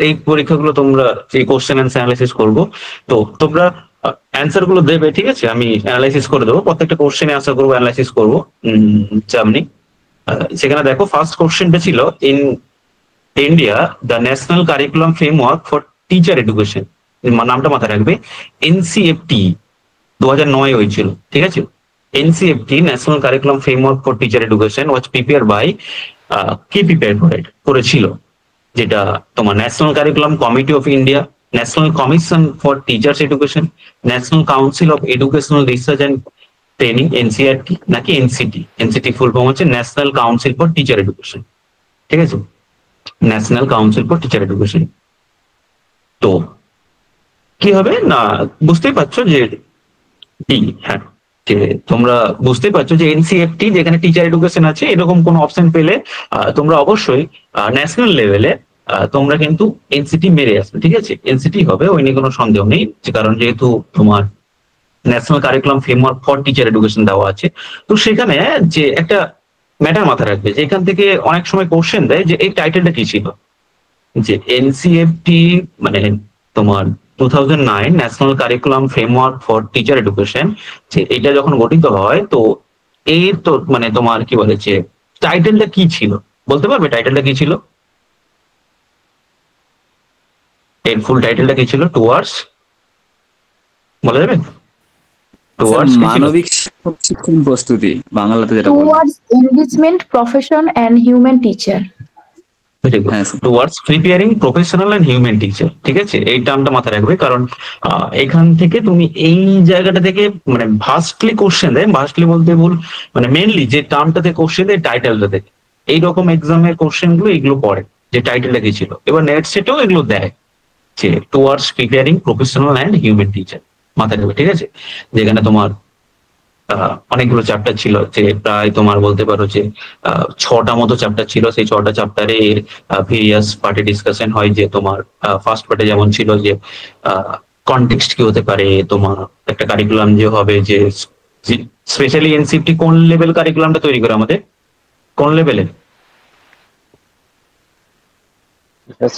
এই পরীক্ষাগুলো তোমরা এই কোশ্চেন অ্যান্সার অ্যানালাইসিস করবো। তো তোমরা অ্যান্সার গুলো দেবে, ঠিক আছে, আমি অ্যানালাইসিস করে দেবো, প্রত্যেকটা কোশ্চেনে আনসার করবো, অ্যানালাইসিস করবো। চামনি সেখানে দেখো ফার্স্ট কোশ্চেনটা ছিল, in India the national curriculum framework for teacher education, নামটা মাথায় রাখবে, এনসিএফটি 2009 হয়েছিল, ঠিক আছে। NCFT national curriculum framework for teacher education was prepare by, কে প্রিপেয়ার করেছিল, যেটা তোমার national curriculum committee of India, national commission for teachers education, national council of educational research and training, NCERT নাকি এনসিটি। এনসিটি ফুল ফর্ম হচ্ছে national council for teacher education, ঠিক আছে, national council for teacher education. তো কি হবে না, বুঝতেই পারছো যে হ্যাঁ, যে তোমরা বুঝতেই পারছো যে এনসিএফটি যেখানে টিচার এডুকেশন আছে, এরকম কোনো অপশন পেলে তোমরা অবশ্যই ন্যাশনাল লেভেলে তোমরা কিন্তু এনসিটি মেরে আসবে, ঠিক আছে, এনসিটি হবে, ওই নিয়ে কোনো সন্দেহ নেই, কারণ যেহেতু তোমার national curriculum framework for teacher education দেওয়া আছে। তো সেখানে যে একটা ম্যাটার মাথায় রাখবে, যে এখান থেকে অনেক সময় কোশ্চেন দেয় যে এই টাইটেলটা কি ছিল, যে এনসিএফটি মানে তোমার 2009 national curriculum framework for teacher education, যে এটা যখন গঠিত হয়, তো এর তো মানে তোমার কি বলে যে টাইটেলটা কি ছিল, বলতে পারবে টাইটেলটা কি ছিল, এর ফুল টাইটেলটা কি ছিল? টুয়ার্ডস, বলা যাবে? টুয়ার্ডস মানবিক শিক্ষণ প্রস্তুতি, বাংলাতে যেটা বলে towards enrichment profession and human teacher, towards preparing professional and human teacher, ঠিক আছে, এই টার্মটা মাথায় রাখবে, কারণ এখান থেকে তুমি এই জায়গাটা থেকে মানে ভাস্টলি কোশ্চেন দেয়, ভাস্টলি বলতে ভুল, মানে মেনলি যে টার্মটাতে কোশ্চেন দেয় টাইটেলটা থেকে, এইরকম এক্সামের কোশ্চেন গুলো এগুলো পড়ে, যে টাইটেলটা কি ছিল। এবার নেট সেটেও এগুলো দেয়, যে towards preparing professional and human teacher, মাথায় রাখবে, ঠিক আছে। যেখানে তোমার অনেকগুলো চ্যাপ্টার ছিল, যে প্রায় তোমার বলতে পারো যে 6টা মতো চ্যাপ্টার ছিল, সেই 6টা চ্যাপ্টারে ভেরিয়াস পার্টে ডিসকাশন হয়, যে তোমার ফার্স্ট পার্টে যেমন ছিল যে কনটেক্সট কি হতে পারে, তোমার একটা কারিকুলাম যে হবে, যে স্পেশালি এনসিএফটি কোন লেভেল কারিকুলামটা তৈরি করে আমাদের, কোন লেভেলে?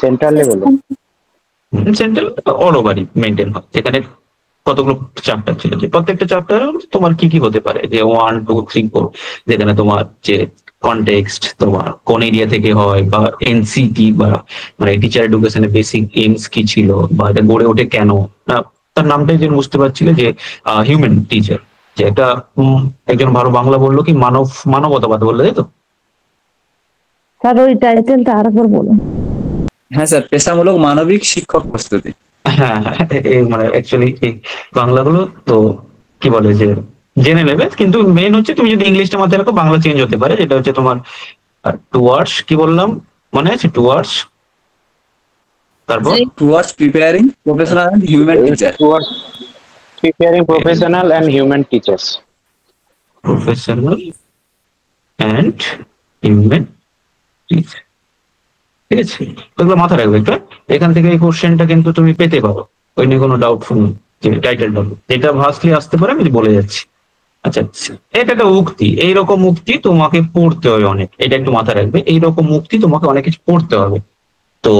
সেন্ট্রাল লেভেলে, সেন্ট্রাল অল ওভারই মেনটেন হয়, যেখানে কতগুলো চ্যাপ্টার ছিল, যে প্রত্যেকটা চ্যাপ্টার তোমার কি কি হতে পারে, যে 1 2 3 4, যেখানে তোমার যে কনটেক্সট তোমার কোন এরিয়া থেকে হয়, বা এনসিটি বা মানে টিচার এডুকেশনের বেসিক এইমস কি ছিল, বা এটা গড়ে ওঠে কেন, তার নামটাই যে বুঝতে পারছিলে, যে হিউম্যান টিচার, যে একটা একজন ভালো বাংলা বললো কি মানবতাবাদ বললো, তাই তো স্যার? ওই টাইটেলটা আরেকবার বলুন। হ্যাঁ স্যার, পেশামূলক মানবিক শিক্ষক প্রস্তুতি। হ্যাঁ মানে অ্যাকচুয়ালি এই বাংলাগুলো তো কি বলে যে জেনে নেবে, কিন্তু মেন হচ্ছে তুমি যদি ইংলিশটা মাথায় রাখো, বাংলা চেঞ্জ হতে পারে, যেটা হচ্ছে তোমার টুয়ার্ডস, কি বললাম মনে আছে, টুয়ার্ডস, তারপর towards preparing professional and human teacher, towards preparing professional and human teachers, professional and human teacher, ঠিক আছে, ওগুলো মাথায় রাখবে একটা। এখান থেকে এই কোশ্চেনটা কিন্তু তুমি পেতে পারো, ওই নিয়ে কোনো ডাউটফুল নেই, যে টাইটেলটা যেটা ভার্সলি আসতে পারে আমি বলে যাচ্ছি। আচ্ছা, এটা একটা উক্তি, এইরকম উক্তি তোমাকে পড়তে হবে অনেক, এটা একটু মাথায় রাখবে, এইরকম উক্তি তোমাকে অনেক কিছু পড়তে হবে। তো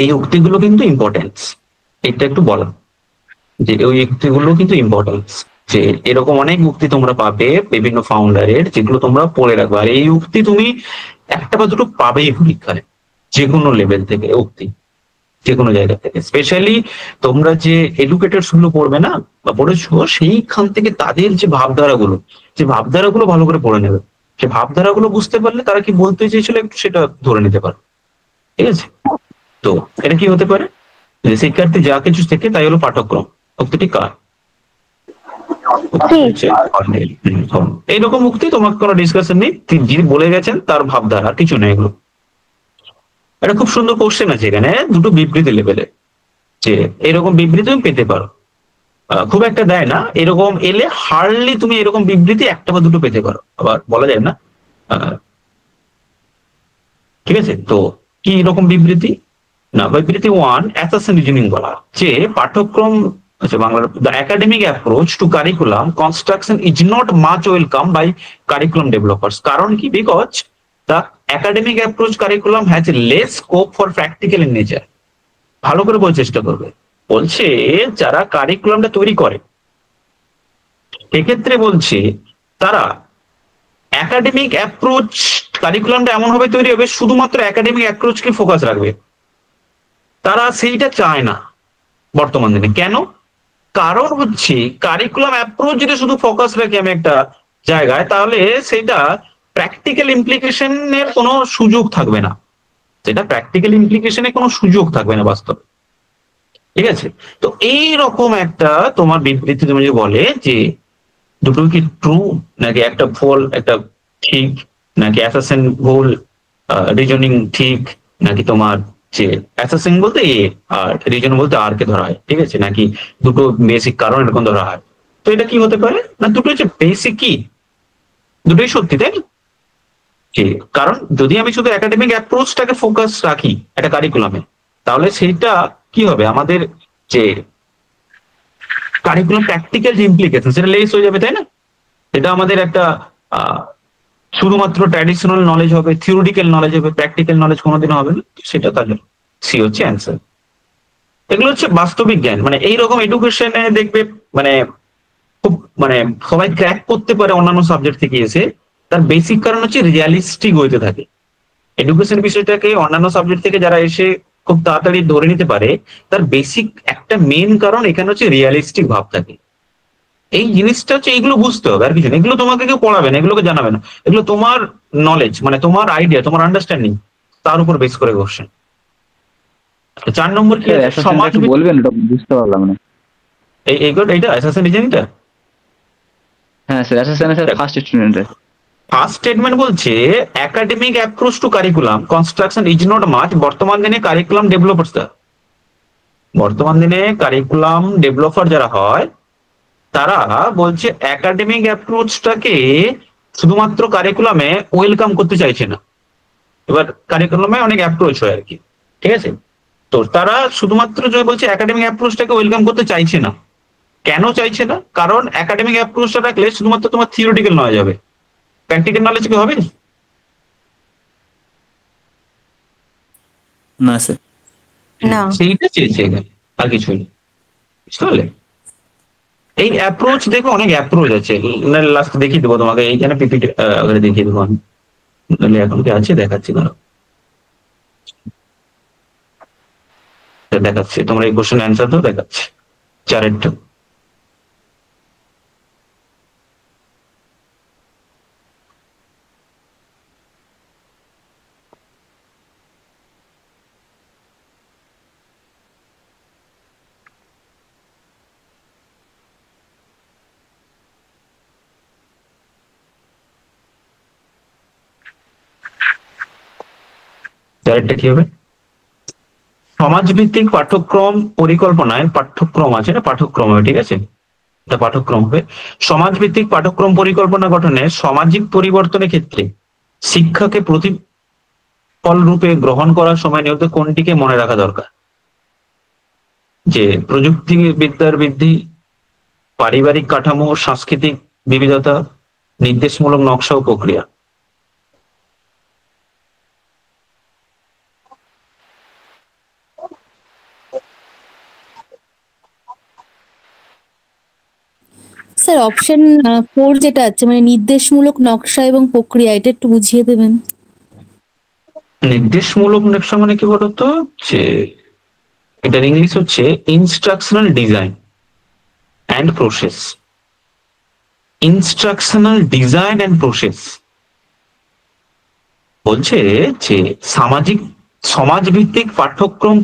এই উক্তিগুলো কিন্তু ইম্পর্টেন্স, এটা একটু বলা, যে ওই উক্তিগুলো কিন্তু ইম্পর্টেন্স, যে এরকম অনেক উক্তি তোমরা পাবে বিভিন্ন ফাউন্ডারের, যেগুলো তোমরা পড়ে রাখবে, আর এই উক্তি তুমি একটা বা দুটো পাবেই পরীক্ষায়, যে কোনো লেভেল থেকে উক্তি, যে কোনো জায়গা থেকে। স্পেশালি তোমরা যে এডুকেটার্স গুলো পড়বে না বা পড়েছো, সেইখান থেকে তাদের যে ভাবধারাগুলো, যে ভাবধারাগুলো ভালো করে পড়ে নেবে, সে ভাবধারাগুলো বুঝতে পারলে তারা কি বলতে চেয়েছিল একটু সেটা ধরে নিতে পারো, ঠিক আছে। তো এটা কি হতে পারে, যে শিক্ষার্থী যা কিছু শেখে তাই হলো পাঠ্যক্রম, উক্তিটি কার? এইরকম উক্তি, তোমাকে কোনো ডিসকাশন নেই, যিনি বলে গেছেন তার ভাবধারা, কিছু নেই এগুলো। এটা খুব সুন্দর কোশ্চেন আছে এখানে, দুটো বিবৃতি লেভেলে, যে এরকম বিবৃতি তুমি পেতে পারো, খুব একটা দেয় না, এরকম এলে হার্ডলি তুমি এরকম বিবৃতি একটা বা দুটো পেতে পারো, আবার বলা যায় না, ঠিক আছে। তো কি এরকম বিবৃতি না, বিবৃতি 1 অ্যাসাসিন রিজনিং বলা, যে পাঠ্যক্রম, আচ্ছা Bangla, the academic approach to curriculum construction is not much welcome by curriculum developers, কারণ কি, because the academic approach curriculum has less scope for practical in nature. ভালো করে বোঝার চেষ্টা করবে। বলছে যারা কারিকুলামটা তৈরি করে এক্ষেত্রে বলছে তারা একাডেমিক অ্যাপ্রোচ, কারিকুলামটা এমন ভাবে তৈরি হবে শুধুমাত্র একাডেমিক অ্যাপ্রোচকে ফোকাস রাখবে, তারা সেইটা চায় না বর্তমান দিনে। কেন? কারণ হচ্ছে কারিকুলাম অ্যাপ্রোচ যদি শুধু ফোকাস রাখি আমি একটা জায়গায়, তাহলে সেটা প্র্যাকটিক্যাল ইমপ্লিকেশনের কোনো সুযোগ থাকবে না, সেটা প্র্যাকটিক্যাল ইমপ্লিকেশনের কোনো সুযোগ থাকবে না বাস্তবে। ঠিক আছে, তো এই রকম একটা তোমার বিবৃতি তুমি যে বলে যে দুটো কি ট্রু নাকি একটা ভুল, একটা ঠিক, নাকি অ্যাসাসিন ভুল, রিজনিং ঠিক, নাকি তোমার যে অ্যাসাসিন বলতে এ আর রিজন বলতে আর কে ধরা হয়, ঠিক আছে, নাকি দুটো বেসিক কারণ এরকম ধরা হয়। তো এটা কি হতে পারে না, দুটো হচ্ছে বেসিক কি, দুটোই সত্যি, তাই না? কারণ যদি আমি শুধু একাডেমিক অ্যাপ্রোচটাকে ফোকাস রাখি একটা কারিকুলামে, তাহলে সেইটা কি হবে, আমাদের যে কারিকুলাম প্র্যাকটিক্যাল যে ইমপ্লিকেশন সেটা লেস হয়ে যাবে, তাই না? এটা আমাদের একটা শুধুমাত্র ট্র্যাডিশনাল নলেজ হবে, থিওরিটিক্যাল নলেজ হবে, প্র্যাকটিক্যাল নলেজ কোনোদিনও হবে না। সেটা তাহলে সি হচ্ছে অ্যান্সার। এগুলো হচ্ছে বাস্তবিক জ্ঞান, মানে এইরকম এডুকেশনে দেখবে মানে খুব মানে সবাই ক্র্যাক করতে পারে অন্যান্য সাবজেক্ট থেকে এসে, তার বেসিক কারণ হচ্ছে রিয়ালিস্টিক হইতে থাকে। এডুকেশন বিষয়টাকে অন্যান্য সাবজেক্ট থেকে যারা এসে খুব তাড়াতাড়ি ধরে নিতে পারে, তার বেসিক একটা মেন কারণ এখানে হচ্ছে রিয়ালিস্টিক ভাব থাকে। এই জিনিসটা হচ্ছে, এইগুলো বুঝতে হবে, আর কিছু না। এগুলো তোমাকে কেউ পড়াবে না, এগুলোকে জানাবে না, এগুলো তোমার নলেজ, মানে তোমার আইডিয়া, তোমার আন্ডারস্ট্যান্ডিং, তার উপর বেস করে কোশ্চেন। 4 নম্বর কি আছে? সমাজ বলবেন, এটা বুঝতে পারলাম না। এইটা অ্যাসাসিন রিজনিংটা। হ্যাঁ স্যার, অ্যাসাসিনের স্যার ফার্স্ট স্টুডেন্টের ফার্স্ট স্টেটমেন্ট বলছে academic approach to curriculum construction is not much. বর্তমান দিনে কারিকুলাম ডেভেলপার্স, বর্তমান দিনে কারিকুলাম ডেভেলপার যারা হয় তারা বলছে একাডেমিক অ্যাপ্রোচটাকে শুধুমাত্র কারিকুলামে ওয়েলকাম করতে চাইছে না। এবার কারিকুলামে অনেক অ্যাপ্রোচ হয় আর কি, ঠিক আছে, তো তারা শুধুমাত্র যে বলছে একাডেমিক অ্যাপ্রোচটাকে ওয়েলকাম করতে চাইছে না। কেন চাইছে না? কারণ একাডেমিক অ্যাপ্রোচটা রাখলে শুধুমাত্র তোমার থিওরিটিক্যাল নলেজ হবে, প্র্যাকটিক্যাল নলেজ কি হবে? না স্যার। না। সেইটা চেয়েছে এখানে, আর কিছুই না, বুঝতে পারলে? এই অ্যাপ্রোচ দেখো, অনেক অ্যাপ্রোচ আছে, লাস্ট দেখিয়ে দেবো তোমাকে, এইখানে পিপিটি দেখিয়ে দেবো আমি, নাহলে এখন কি আছে দেখাচ্ছি, ধরো দেখাচ্ছি, তোমরা এই কোশ্চেন অ্যান্সার তো দেখাচ্ছি 4-এরটা। চারেরটা কি হবে? সমাজভিত্তিক পাঠ্যক্রম পরিকল্পনায়, পাঠ্যক্রম আছে না, পাঠ্যক্রম হবে, ঠিক আছে, এটা পাঠ্যক্রম হবে। সমাজভিত্তিক পাঠ্যক্রম পরিকল্পনা গঠনে সামাজিক পরিবর্তনের ক্ষেত্রে শিক্ষাকে প্রতিফল রূপে গ্রহণ করার সময় নিয়মিত কোনটিকে মনে রাখা দরকার? যে প্রযুক্তি বিদ্যার বৃদ্ধি, পারিবারিক কাঠামো, সাংস্কৃতিক বিবিধতা, নির্দেশমূলক নকশা ও প্রক্রিয়া। স্যার অপশন 4 যেটা আছে, মানে নির্দেশমূলক নকশা এবং প্রক্রিয়া, এটা একটু বুঝিয়ে দেবেন। নির্দেশমূলক নকশা মানে কি বলতো, যে এটার ইংলিশ হচ্ছে instructional design and process. Instructional design and process বলছে যে সমাজভিত্তিক পাঠ্যক্রম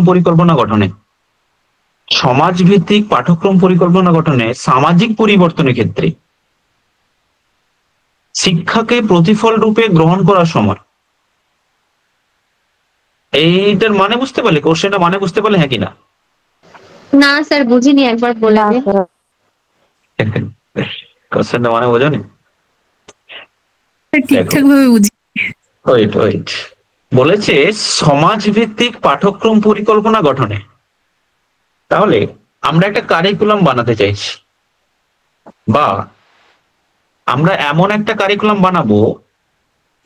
পরিকল্পনা গঠনে, সমাজভিত্তিক পাঠ্যক্রম পরিকল্পনা গঠনে সামাজিক পরিবর্তনের ক্ষেত্রে শিক্ষাকে প্রতিফল রূপে গ্রহণ করার সময়, এইটার মানে বুঝতে পারলে, কোশ্চেনটা মানে বুঝতে পারলে, হ্যাঁ কিনা? না স্যার বুঝিনি, একবার বলে না দিন। স্যার। কোশ্চেনটা মানে বোঝনি? ঠিকঠাক ভাবে বুঝি। ওয়েট বলেছে সমাজভিত্তিক পাঠ্যক্রম পরিকল্পনা গঠনে। তাহলে আমরা একটা কারিকুলাম বানাতে চাইছি, বা আমরা এমন একটা কারিকুলাম বানাবো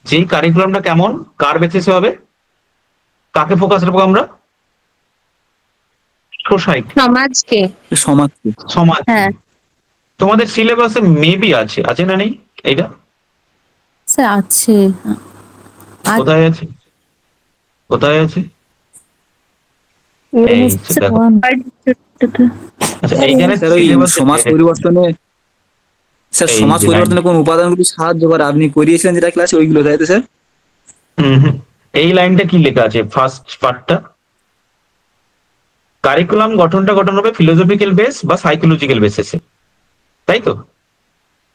যেই কারিকুলামটা কেমন, কার বেসিসে হবে, কাকে ফোকাস রাখবো আমরা? সোসাইটি, সমাজকে। সমাজকে। সমাজ। হ্যাঁ তোমাদের সিলেবাসে মেবি আছে, আছে না নেই এইটা? স্যার আছে। আর কোথায় আছে, কোথায় আছে? এই যে দেখো। আচ্ছা এইখানে স্যার ওই syllabus এ সমাজ পরিবর্তনে, স্যার এই সমাজ যে পরিবর্তনে কোন উপাদানগুলি সাহায্য করে আপনি করিয়েছিলেন যেটা ক্লাসে, ওইগুলো তাই তো স্যার? এই লাইনটা কি লেখা আছে ফার্স্ট পার্টটা? কারিকুলাম গঠনটা গঠন হবে ফিলোসফিক্যাল বেস বা সাইকোলজিক্যাল বেসিসে, তাই তো?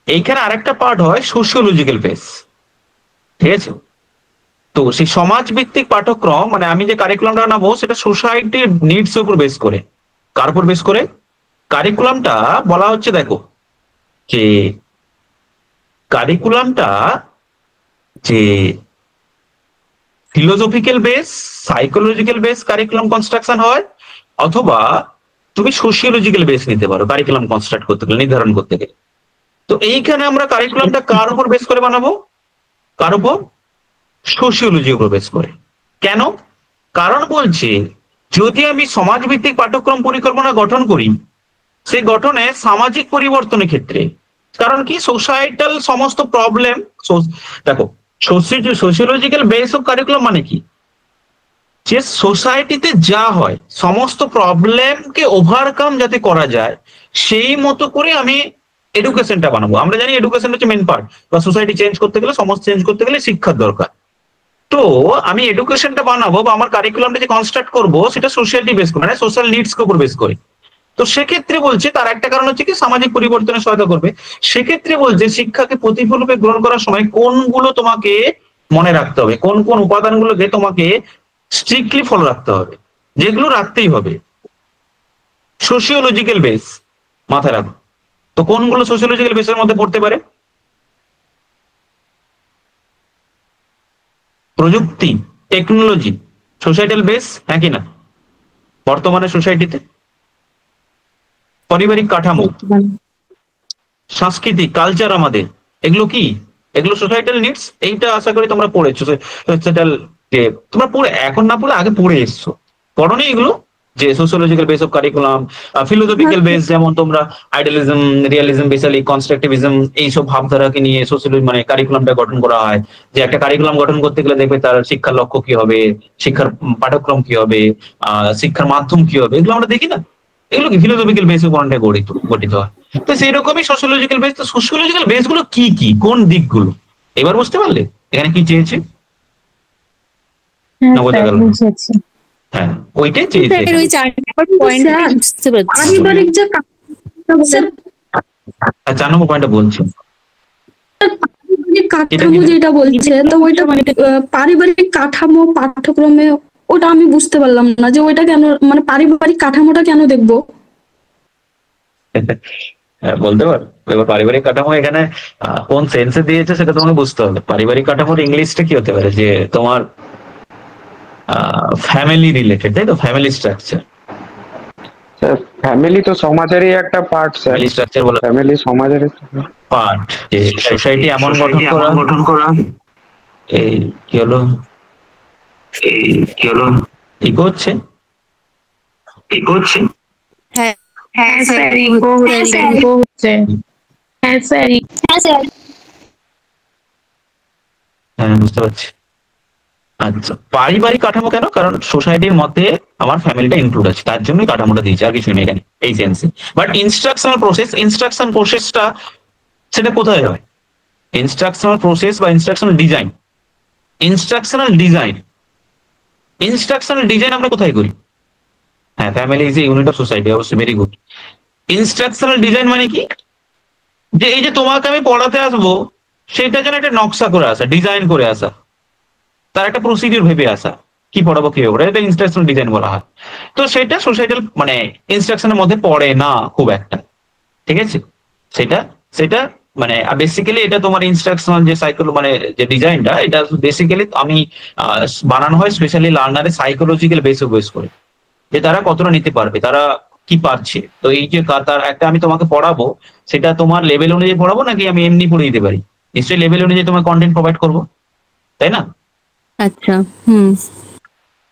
এইখানে আরেকটা পার্ট হয় সোশিওলজিক্যাল বেস, ঠিক আছে? তো সেই সমাজ ভিত্তিক পাঠ্যক্রম, মানে আমি যে কারিকুলামটা বানাবো সেটা সোসাইটির নিডস এর উপর বেস করে। কার উপর বেস করে? কারিকুলামটা বলা হচ্ছে, দেখো যে কারিকুলামটা যে philosophical base, psychological base curriculum construction হয়, অথবা তুমি সোশিওলজিক্যাল বেস নিতে পারো কারিকুলাম কনস্ট্রাক্ট করতে গেলে, নির্ধারণ করতে গেলে। তো এইখানে আমরা কারিকুলামটা কার উপর বেস করে বানাবো? কার উপর? সোশিওলজির উপর বেস করে। কেন? কারণ বলছে যদি আমি সমাজভিত্তিক পাঠ্যক্রম পরিকল্পনা গঠন করি, সেই গঠনে সামাজিক পরিবর্তনের ক্ষেত্রে, কারণ কি সোসাইটাল সমস্ত প্রবলেম, দেখো সোশিওলজিক্যাল বেস অফ কারিকুলাম মানে কি, যে সোসাইটিতে যা হয় সমস্ত প্রবলেমকে ওভারকাম যাতে করা যায় সেই মতো করে আমি এডুকেশনটা বানাবো। আমরা জানি এডুকেশন হচ্ছে মেন পার্ট, বা সোসাইটি চেঞ্জ করতে গেলে, সমাজ চেঞ্জ করতে গেলে শিক্ষার দরকার। তো আমি এডুকেশনটা বানাবো বা আমার কারিকুলামটা যে কনস্ট্রাক্ট করবো সেটা সোশিয়ালিটি বেস করে, মানে সোশ্যাল নিডস কে উপর বেস করে। তো সেক্ষেত্রে বলছে তার একটা কারণ হচ্ছে কি সামাজিক পরিবর্তনে সহায়তা করবে। সেক্ষেত্রে বলছে শিক্ষাকে প্রতিফলরূপে গ্রহণ করার সময় কোনগুলো তোমাকে মনে রাখতে হবে, কোন কোন উপাদানগুলোকে তোমাকে স্ট্রিক্টলি ফলো রাখতে হবে, যেগুলো রাখতেই হবে। সোশিওলজিক্যাল বেস মাথায় রাখো। তো কোনগুলো সোশিওলজিক্যাল বেসের মধ্যে পড়তে পারে? প্রযুক্তি, টেকনোলজি সোসাইটাল বেস, হ্যাঁ কি না? বর্তমানে সোসাইটিতে পারিবারিক কাঠামো, সাংস্কৃতিক কালচার, আমাদের এগুলো কি, এগুলো সোসাইটাল নিডস। এইটা আশা করি তোমরা পড়েছো, সোসাইটাল যে তোমরা পড়ে, এখন না পড়ে আগে পড়ে এসছো, পড়োনি এগুলো? যে sociological base of curriculum, philosophical base, যেমন তোমরা আইডিয়ালিজম, রিয়ালিজম, বেসিক্যালি কনস্ট্রাকটিভিজম, এইসব ভাবধারাকে নিয়ে সোশিয়োলজি মানে কারিকুলামটা গঠন করা হয়। যে একটা কারিকুলাম গঠন করতে গেলে দেখবে তার শিক্ষার লক্ষ্য কি হবে, শিক্ষার পাঠ্যক্রম কি হবে, শিক্ষার মাধ্যম কি হবে, এগুলো আমরা দেখি না? এগুলো কি ফিলোসফিক্যাল বেস উপর গঠিত হয়। তো সেই রকমই সোশিওলজিক্যাল বেস। তো সোশিওলজিক্যাল বেস গুলো কি কি, কোন দিকগুলো এবার বুঝতে পারলে এখানে কি চেয়েছে? না বোঝা গেল? হ্যাঁ ওইটাই চেয়েছে। ওই চারটা পয়েন্ট বুঝতে পারছি। পারিবারিক যে আর 4 নম্বর পয়েন্টটা বলছি, কাঠামো যেটা বলছে, তো ওইটা পারিবারিক কাঠামো পাঠ্যক্রমে ওটা আমি বুঝতে পারলাম না, যে ওইটা কেন, মানে পারিবারিক কাঠামোটা কেন দেখবো? বলতে পারো? এবার পারিবারিক কাঠামো এখানে কোন সেন্সে দিয়েছে সেটা তোমাকে বুঝতে হবে। পারিবারিক কাঠামোর ইংলিশটা কি হতে পারে, যে তোমার ফ্যামিলি রিলেটেড, তাই তো? Family structure. ফ্যামিলি তো সমাজেরই একটা পার্ট স্যার। ফ্যামিলি স্ট্রাকচার বলে ফ্যামিলি সমাজের পার্ট, যে সোসাইটি এমন গঠন করা। এই কি হলো, ঠিক হচ্ছে? হ্যাঁ হ্যাঁ স্যার। হ্যাঁ বুঝতে পারছি। আচ্ছা পারিবারিক কাঠামো কেন? কারণ সোসাইটির মধ্যে আমার ফ্যামিলিটা ইনক্লুড আছে, তার জন্যই কাঠামোটা দিয়েছে, আর কিছু নেই এখানে এই সেন্সে। বাট ইনস্ট্রাকশনাল প্রসেসটা সেটা কোথায় হয়? ইনস্ট্রাকশনাল প্রসেস বা ইনস্ট্রাকশনাল ডিজাইন আমরা কোথায় করি? হ্যাঁ, family is a unit of society, অবশ্যই, ভেরি গুড। ইনস্ট্রাকশনাল ডিজাইন মানে কি? যে এই যে তোমাকে আমি পড়াতে আসবো সেটা যেন একটা নকশা করে আসা, ডিজাইন করে আসা, তার একটা প্রসিডিউর ভেবে আসা, কি পড়াবো কি হবে, এটা ইনস্ট্রাকশনাল ডিজাইন বলা হয়। তো সেটা সোসাইটাল মানে ইনস্ট্রাকশনের মধ্যে পড়ে না খুব একটা, ঠিক আছে? সেটা মানে বেসিক্যালি এটা তোমার ইনস্ট্রাকশনাল যে মানে যে ডিজাইনটা, এটা বেসিক্যালি আমি বানানো হয় স্পেশালি লার্নারের সাইকোলজিক্যাল বেস করে, যে তারা কতটা নিতে পারবে, তারা কি পারছে। তো এই যে তার একটা আমি তোমাকে পড়াবো, সেটা তোমার লেভেল অনুযায়ী পড়াবো নাকি আমি এমনি পড়িয়ে দিতে পারি? নিশ্চয়ই লেভেল অনুযায়ী তোমার কন্টেন্ট প্রোভাইড করবো, তাই না? আচ্ছা, হুম,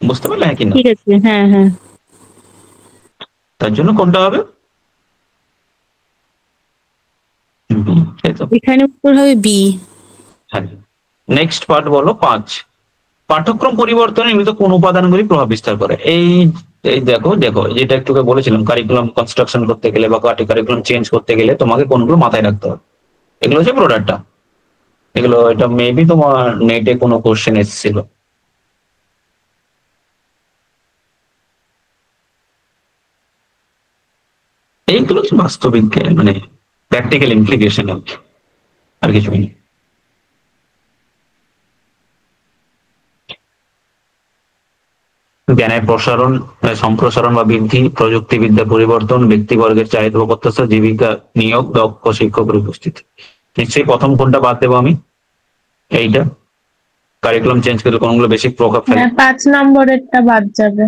বুঝতে পারলে কি না? ঠিক আছে, হ্যাঁ হ্যাঁ। তার জন্য কোনটা হবে? তাই তো। এখানে উত্তর হবে বি। হ্যাঁ। নেক্সট পার্ট বলো 5। পাঠ্যক্রম পরিবর্তনে নির্মিত কোন উপাদানগুলি প্রভাব বিস্তার করে? এই এই দেখো দেখো, যেটা একটু আগে বলেছিলাম, কারিকুলাম কনস্ট্রাকশন করতে গেলে বা কারিকুলাম চেঞ্জ করতে গেলে তোমাকে কোনগুলো মাথায় রাখতে হবে। এগুলো হচ্ছে প্রোডাক্টটা। এগুলো এটা মেবি তোমার নেটে কোনো কোশ্চেন এসেছিল। এইগুলো হচ্ছে বাস্তবিক মানে প্র্যাকটিক্যাল ইমপ্লিকেশন, আর কিছুই নেই। জ্ঞানের প্রসারণ, সম্প্রসারণ বা বৃদ্ধি, প্রযুক্তিবিদ্যার পরিবর্তন, ব্যক্তিবর্গের চাহিদা ও প্রত্যাশা, জীবিকা, নিয়োগ, দক্ষ শিক্ষকের উপস্থিতি। নিশ্চয়ই প্রথম কোনটা বাদ দেবো আমি? এইটা কারিকুলাম চেঞ্জ করলে কোনগুলো বেশি প্রভাব ফেলে? 5 নম্বরেরটা বাদ যাবে।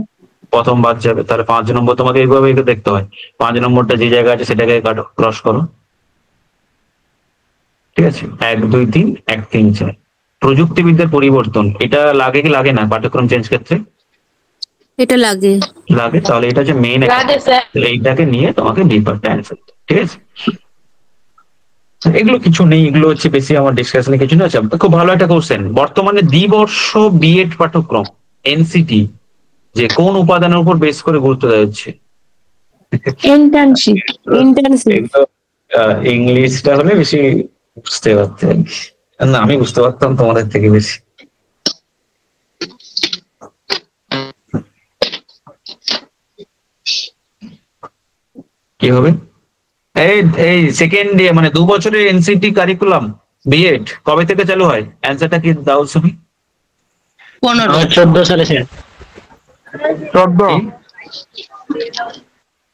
প্রথম বাদ যাবে, তাহলে 5 নম্বর তোমাকে এইভাবে দেখতে হয়। 5 নম্বরটা যে জায়গায় আছে সেটাকে কাটো, ক্রস করো। ঠিক আছে, 1 2 3 1 3 4। প্রযুক্তিবিদ্যার পরিবর্তন, এটা লাগে কি লাগে না পাঠ্যক্রম চেঞ্জ ক্ষেত্রে? এটা লাগে। লাগে, তাহলে এটা হচ্ছে মেইন। এইটাকে নিয়ে তোমাকে বি পার্টটা অ্যান্সার, ঠিক আছে? এগুলো কিছু নেই, এগুলো হচ্ছে বেশি আমার ডিসকাশনে কিছু না। আচ্ছা, খুব ভালো একটা কোশ্চেন। বর্তমানে দ্বিবর্ষ বিএড পাঠ্যক্রম এনসিটি যে কোন উপাদানের উপর বেস করে গুরুত্ব দেওয়া হচ্ছে? ইন্টার্নশিপ। এগুলো ইংলিশটা হলে বেশি বুঝতে পারতেন, না আমি বুঝতে পারতাম তোমাদের থেকে বেশি। কি হবে? এই এই সেকেন্ড ডে মানে 2 বছরের এনসিটি কারিকুলাম বিএড কবে থেকে চালু হয়? অ্যান্সারটা কি দাও তুমি? 14 সালে স্যার। 14।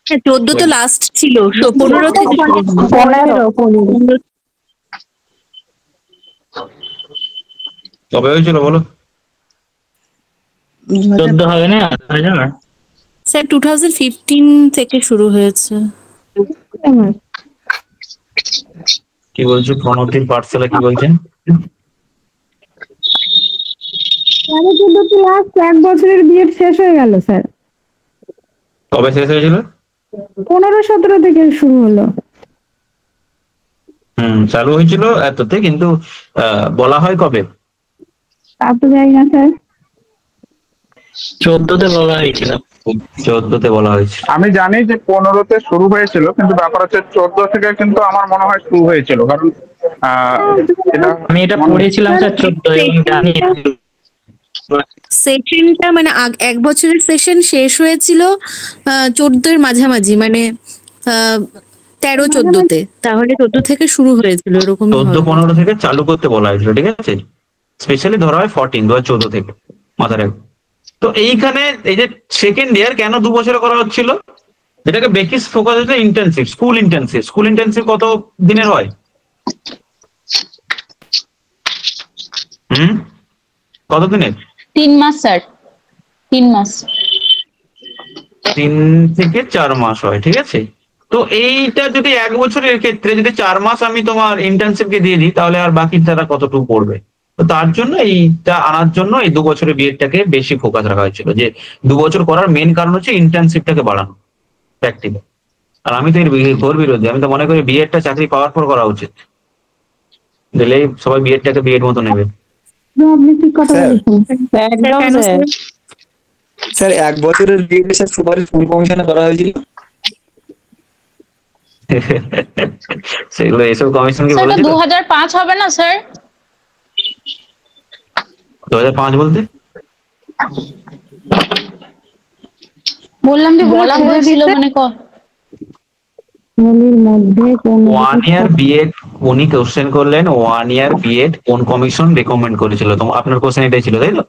হ্যাঁ, 14 তো লাস্ট ছিল, 15 থেকে শুরু হলো। 15 কবে হয়েছিল বলো? 14 হবে না? স্যার 2015 থেকে শুরু হয়েছে। কি বলছো প্রণতির পাঠশালা, কি বলছেন? 14 লাস্ট 1 বছরের বিএড শেষ হয়ে গেল স্যার। কবে শেষ হয়েছিল? 15-17 থেকে শুরু হলো। চালু হয়েছিল এততে, কিন্তু বলা হয় কবে? তা তো জানি না স্যার। 14তে বলা হয়েছিল। 14তে বলা হয়েছে। আমি জানি যে 15তে শুরু হয়েছিল, কিন্তু ব্যাপার হচ্ছে 14 থেকে কিন্তু আমার মনে হয় শুরু হয়েছিল, কারণ আমি এটা পড়েছিলাম স্যার 14 এবং জানি সেশনটা মানে 1 বছরের সেশন শেষ হয়েছিল 14 মাঝামাঝি, মানে 13-14তে, তাহলে 14 থেকে শুরু হয়েছিল এরকম। 14-15 থেকে চালু করতে বলা হয়েছিল, ঠিক আছে? স্পেশালি ধরা হয় 2014 থেকে, মাথায় রাখবে। তো এইখানে এই যে সেকেন্ড ইয়ার কেন 2 বছরে করা হচ্ছিল, যেটাকে বেসিস ফোকাস হচ্ছে internship, school internship. School internship কত দিনের হয়? কত দিনের? 3 মাস স্যার, 3 মাস। 3 থেকে 4 মাস হয়, ঠিক আছে? তো এইটা যদি 1 বছরের ক্ষেত্রে যদি 4 মাস আমি তোমার ইন্টার্নশিপকে দিয়ে দিই, তাহলে আর বাকি তারা কতটুকু পড়বে? তো তার জন্য এইটা আনার জন্য এই 2 বছরের বিএডটাকে বেশি ফোকাস রাখা হয়েছিল, যে 2 বছর করার মেন কারণ হচ্ছে ইন্টার্নশিপটাকে বাড়ানো, প্র্যাকটিক্যাল। আর আমি তো এর ঘোর বিরোধী। আমি তো মনে করি বিএডটা চাকরি পাওয়ার পর করা উচিত, দিলে সবাই বিএডটাকে বিএড মতো নেবে। আপনি ঠিক কথা বলেছেন। একদম স্যার। স্যার 1 বছরের বিএড এর সুপারিশ কোন কমিশনে করা হয়েছিল? সেগুলো এসব কমিশন কি স্যার এটা বলেছিল? 2005 হবে না স্যার? 2005 বলতে বললাম যে বলা হয়েছিল মানে এর মধ্যে কোন 1 ইয়ার বিএড উনি কোশ্চেন করলেন, 1 ইয়ার বিএড কোন কমিশন রেকমেন্ড করেছিল? তো আপনার কোশ্চেন এটাই ছিল, তাই তো?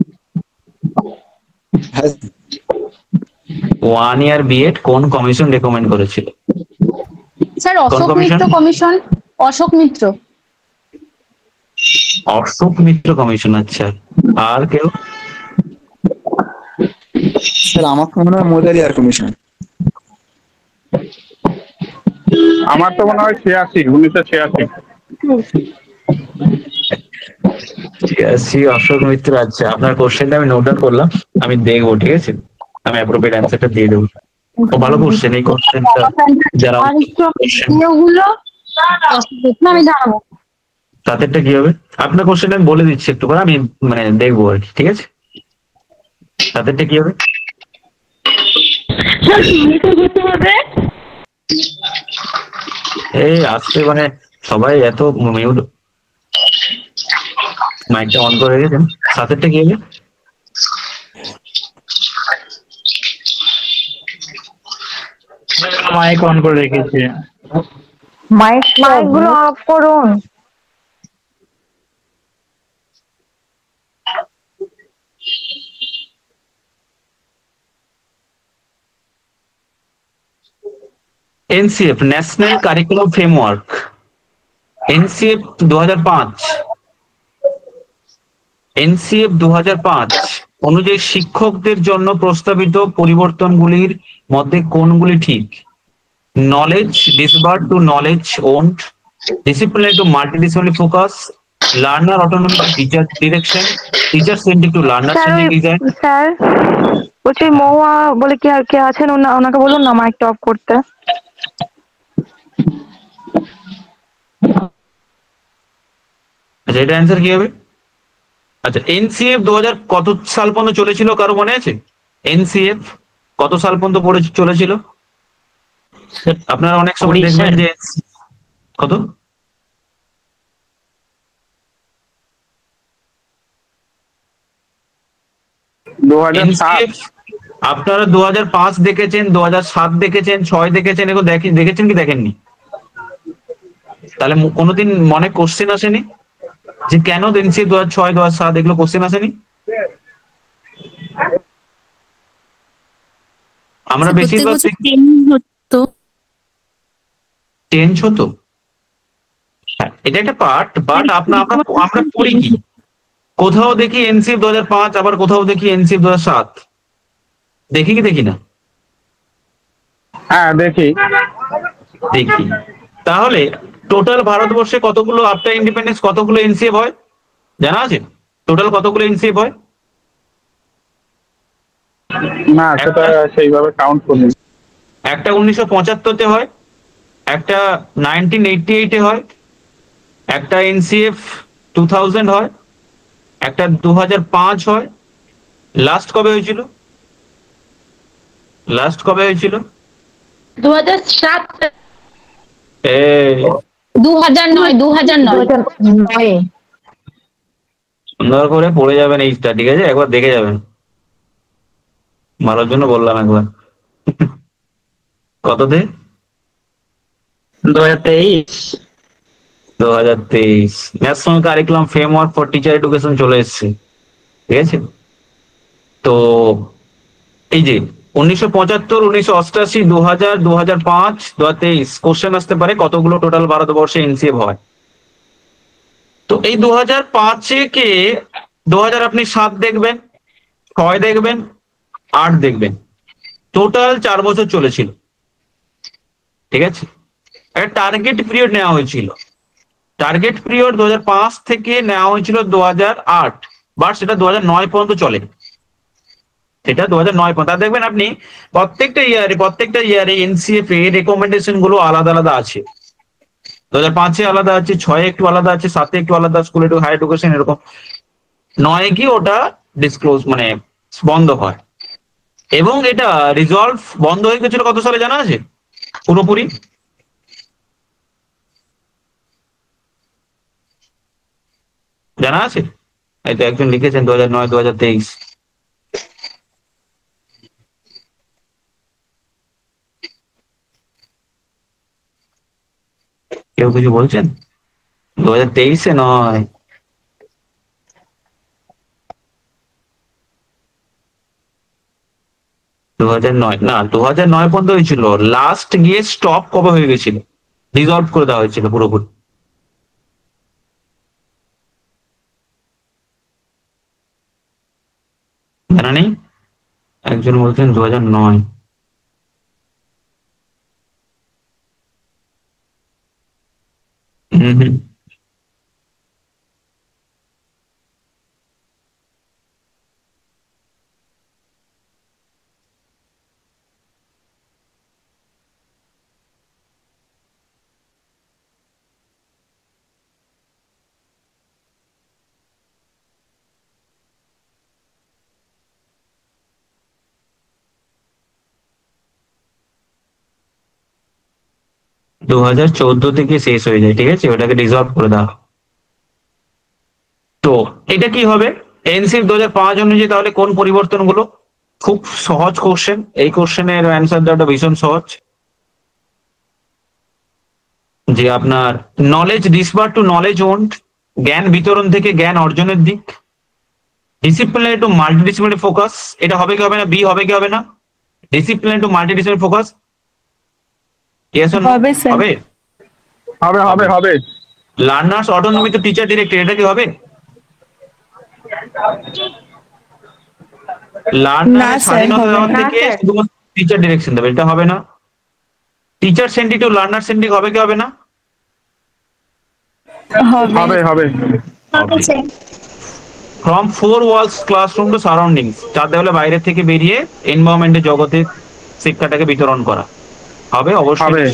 1 ইয়ার বিএড কোন কমিশন রেকমেন্ড করেছিল? স্যার অশোক মিত্র কমিশন। অশোক মিত্র। অশোক মিত্র কমিশন, আচ্ছা। আর কেউ? স্যার আমার তো মনে হয় মোদারিয়ার কমিশন। আমার তো মনে হয় 86, 1986। ঠিক আছে, অশোক মিত্র। আচ্ছা, আপনার কোশ্চেনটা আমি নোট ডাউন করলাম, আমি দেখবো, ঠিক আছে, আমি অ্যাপ্রোপ্রিয়েট অ্যান্সারটা দিয়ে দেবো। ও ভালো কোশ্চেন, এই কোশ্চেনটা যারা আর একটু কোশ্চেন ইয়েগুলো আমি জানাবো। তাদেরটা কি হবে, আপনার কোশ্চেনটা আমি বলে দিচ্ছি একটু করে, আমি মানে দেখবো আর কি, ঠিক আছে। তাদেরটা কি হবে? এই আসতে মানে সবাই এত মিউট, মাইকটা অন করে রেখেছেন। সাতেরটা কি হবে? মাইক অন করে রেখেছি। মাইক গুলো অফ করুন। NCF, national curriculum framework, NCF 2005, NCF 2005 অনুযায়ী শিক্ষকদের জন্য প্রস্তাবিত পরিবর্তনগুলির মধ্যে কোনগুলি ঠিক? Knowledge disbursed to knowledge owned, disciplinary to multidisciplinary focus, learner autonomy to teacher direction, teacher centric to learner centric design. Sir বলছি মহুয়া বলে কি আর কে আছেন, ওনাকে বলুন না মাইকটা অফ করতে। আচ্ছা, এটা অ্যান্সার কি হবে? আচ্ছা, এনসিএফ 2000 কত সাল পর্যন্ত চলেছিল, কারো মনে আছে? এনসিএফ কত সাল পর্যন্ত পড়ে চলেছিল? আপনারা অনেক সময় দেখবেন যে কত, $2007। আপনারা 2005 দেখেছেন, 2007 দেখেছেন, 6 দেখেছেন, এগুলো দেখেছেন কি দেখেননি? তাহলে কোনোদিন মনে কোশ্চেন আসেনি যে কেন এনসিএফ 2006, 2007, এগুলো কোশ্চেন আসেনি? আমরা প্রত্যেক বেশিরভাগ বছর চেঞ্জ হতো। চেঞ্জ হতো, হ্যাঁ, এটা একটা পার্ট, বাট আমরা পড়ি কি, কোথাও দেখি এনসিএফ 2005, আবার কোথাও দেখি এনসিএফ 2007, দেখি কি দেখি না? হ্যাঁ দেখি। দেখি। তাহলে টোটাল ভারতবর্ষে কতগুলো আফটার ইন্ডিপেন্ডেন্স কতগুলো এনসিএফ হয় জানা আছে? টোটাল কতগুলো এনসিএফ হয়? না, সেটা সেইভাবে কাউন্ট করিনি। একটা 1975-তে হয়, একটা 1988-এ হয়, একটা এনসিএফ 2000 হয়, একটা 2005 হয়, লাস্ট কবে হয়েছিল? লাস্ট কবে হয়েছিল? 2007 এই 2009 সুন্দর করে পড়ে যাবেন এইটা, ঠিক আছে, একবার দেখে যাবেন, ভালোর জন্য বললাম একবার। কততে? 2023। 2023 national curriculum framework for teacher education চলে এসেছে, ঠিক আছে। তো এই যে 1975, 1988, 2000, 2005, 2023 কোশ্চেন আসতে পারে কতগুলো টোটাল ভারতবর্ষে এনসিএফ হয়। তো এই 2005 কে 2000 আপনি 7 দেখবেন, 6 দেখবেন, 8 দেখবেন, টোটাল 4 বছর চলেছিল, ঠিক আছে। একটা টার্গেট পিরিয়ড নেওয়া হয়েছিল, টার্গেট পিরিয়ড 2005 থেকে নেওয়া হয়েছিল 2008, বাট সেটা 2009 পর্যন্ত চলে, সেটা 2009 পর্যন্ত। দেখবেন আপনি প্রত্যেকটা ইয়ারে এনসিএফ এর রেকমেন্ডেশন গুলো আলাদা আলাদা আছে, 2005-এ আলাদা আছে, 6-এ একটু আলাদা আছে, 7-এ একটু আলাদা, স্কুল একটু হাই এডুকেশন এরকম, 9-এ কি ওটা ডিসক্লোজ মানে বন্ধ হয়। এবং এটা রিজলভ বন্ধ হয়ে গেছিল কত সালে জানা আছে পুরোপুরি? জানা আছে? এই তো একজন লিখেছেন 2009, 2023। কেউ কিছু বলছেন? 2023-এ নয়, 2009 না, 2009 পর্যন্ত হয়েছিল, লাস্ট গিয়ে স্টপ কবে হয়ে গেছিল, রিজলভ করে দেওয়া হয়েছিল পুরোপুরি। জানা নেই? একজন বলছেন 2009। হম হম 2014 থেকে শেষ হয়ে যায়, ঠিক আছে, ওটাকে ডিসলভ করে দাও। তো এটা কি হবে এনসির 2005 অনুযায়ী, তাহলে কোন পরিবর্তনগুলো? খুব সহজ কোশ্চেন, এই কোশ্চেনের অ্যান্সার দেওয়াটা ভীষণ সহজ। যে আপনার নলেজ ডিসপার টু নলেজ ওন্ড, জ্ঞান বিতরণ থেকে জ্ঞান অর্জনের দিক। ডিসিপ্লিনারি টু মাল্টিডিসিপ্লিনারি ফোকাস, এটা হবে কি হবে না? বি হবে কি হবে না? ডিসিপ্লিনারি টু মাল্টিডিসিপ্লিনারি ফোকাস, হবে স্যার। হবে। হবে হবে হবে। Learners autonomy to teacher directed, এটা কি হবে? লার্নার স্বাধীনতা দেওয়ার থেকে শুধুমাত্র টিচার ডিরেকশন দেবে, এটা হবে না। Teacher centric to learner centric হবে কি হবে না? হবে হবে। From 4 walls classroom to surroundings, চার দেওয়ালে বাইরে থেকে বেরিয়ে এনভায়রনমেন্টের জগতে শিক্ষাটাকে বিতরণ করা, হবে অবশ্যই,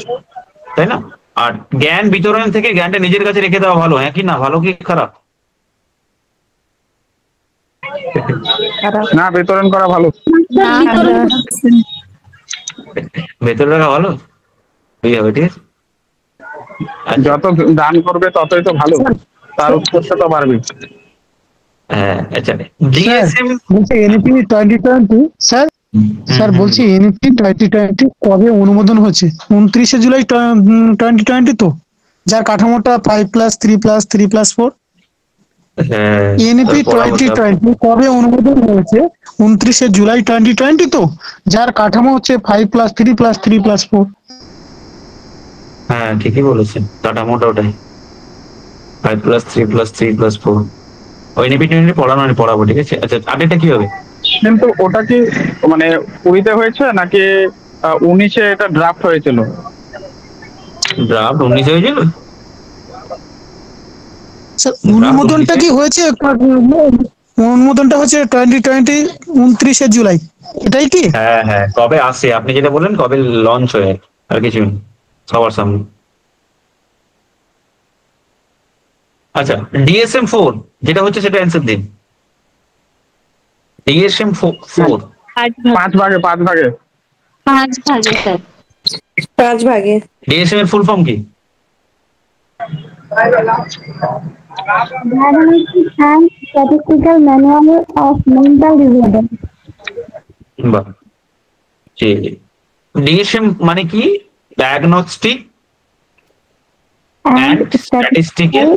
তাই না? আর জ্ঞান বিতরণ থেকে জ্ঞানটা নিজের কাছে রেখে দেওয়া ভালো, হ্যাঁ কি না? ভালো কি খারাপ? না, বিতরণ করা ভালো। ভেতরে রাখা ভালো, ঠিক আছে, ঠিক আছে। যত দান করবে ততই তো ভালো, তার উৎকর্ষ তো বাড়বে। হ্যাঁ, আচ্ছা, ডিএসএম বলছি এনইপি 2020 স্যার, স্যার বলছি এনইপি 2020 কবে অনুমোদন হয়েছে? 29শে জুলাই 2020 তো, যার কাঠামোটা 5+3+3+4। এনইপি 2020 কবে অনুমোদন হয়েছে? 29শে জুলাই 2020 তো, যার কাঠামো হচ্ছে 5+3+3+4। হ্যাঁ, ঠিকই বলেছেন, কাঠামোটা ওটাই 5+3+3+4। ওই নিপিটি পড়াবো, ঠিক আছে। আচ্ছা, আপডেটটা কি হবে? কিন্তু ওটা কি মানে 20-তে হয়েছে নাকি 19-এ এটা ড্রাফট হয়েছিল? ড্রাফট 19 হয়েছিল। স্যার অনুমোদনটা কি হয়েছে? অনুমোদনটা হচ্ছে 2020 29শে জুলাই, এটাই কি? হ্যাঁ হ্যাঁ, কবে আসে আপনি যেটা বললেন, কবে লঞ্চ হয়ে, আর কিছু সবার সামনে। আচ্ছা, ডিএসএম 4 যেটা হচ্ছে সেটা অ্যান্সার দিন। ডিএসএম 4 5 ভাগে 5 ভাগে 5 ভাগে স্যার। 5 ভাগে। ডিএসএম এর ফুল ফর্ম কি? Diagnostic and Statistical Manual of Mental Disorder. বাহ, ডিএসএম মানে কি? Diagnostic And and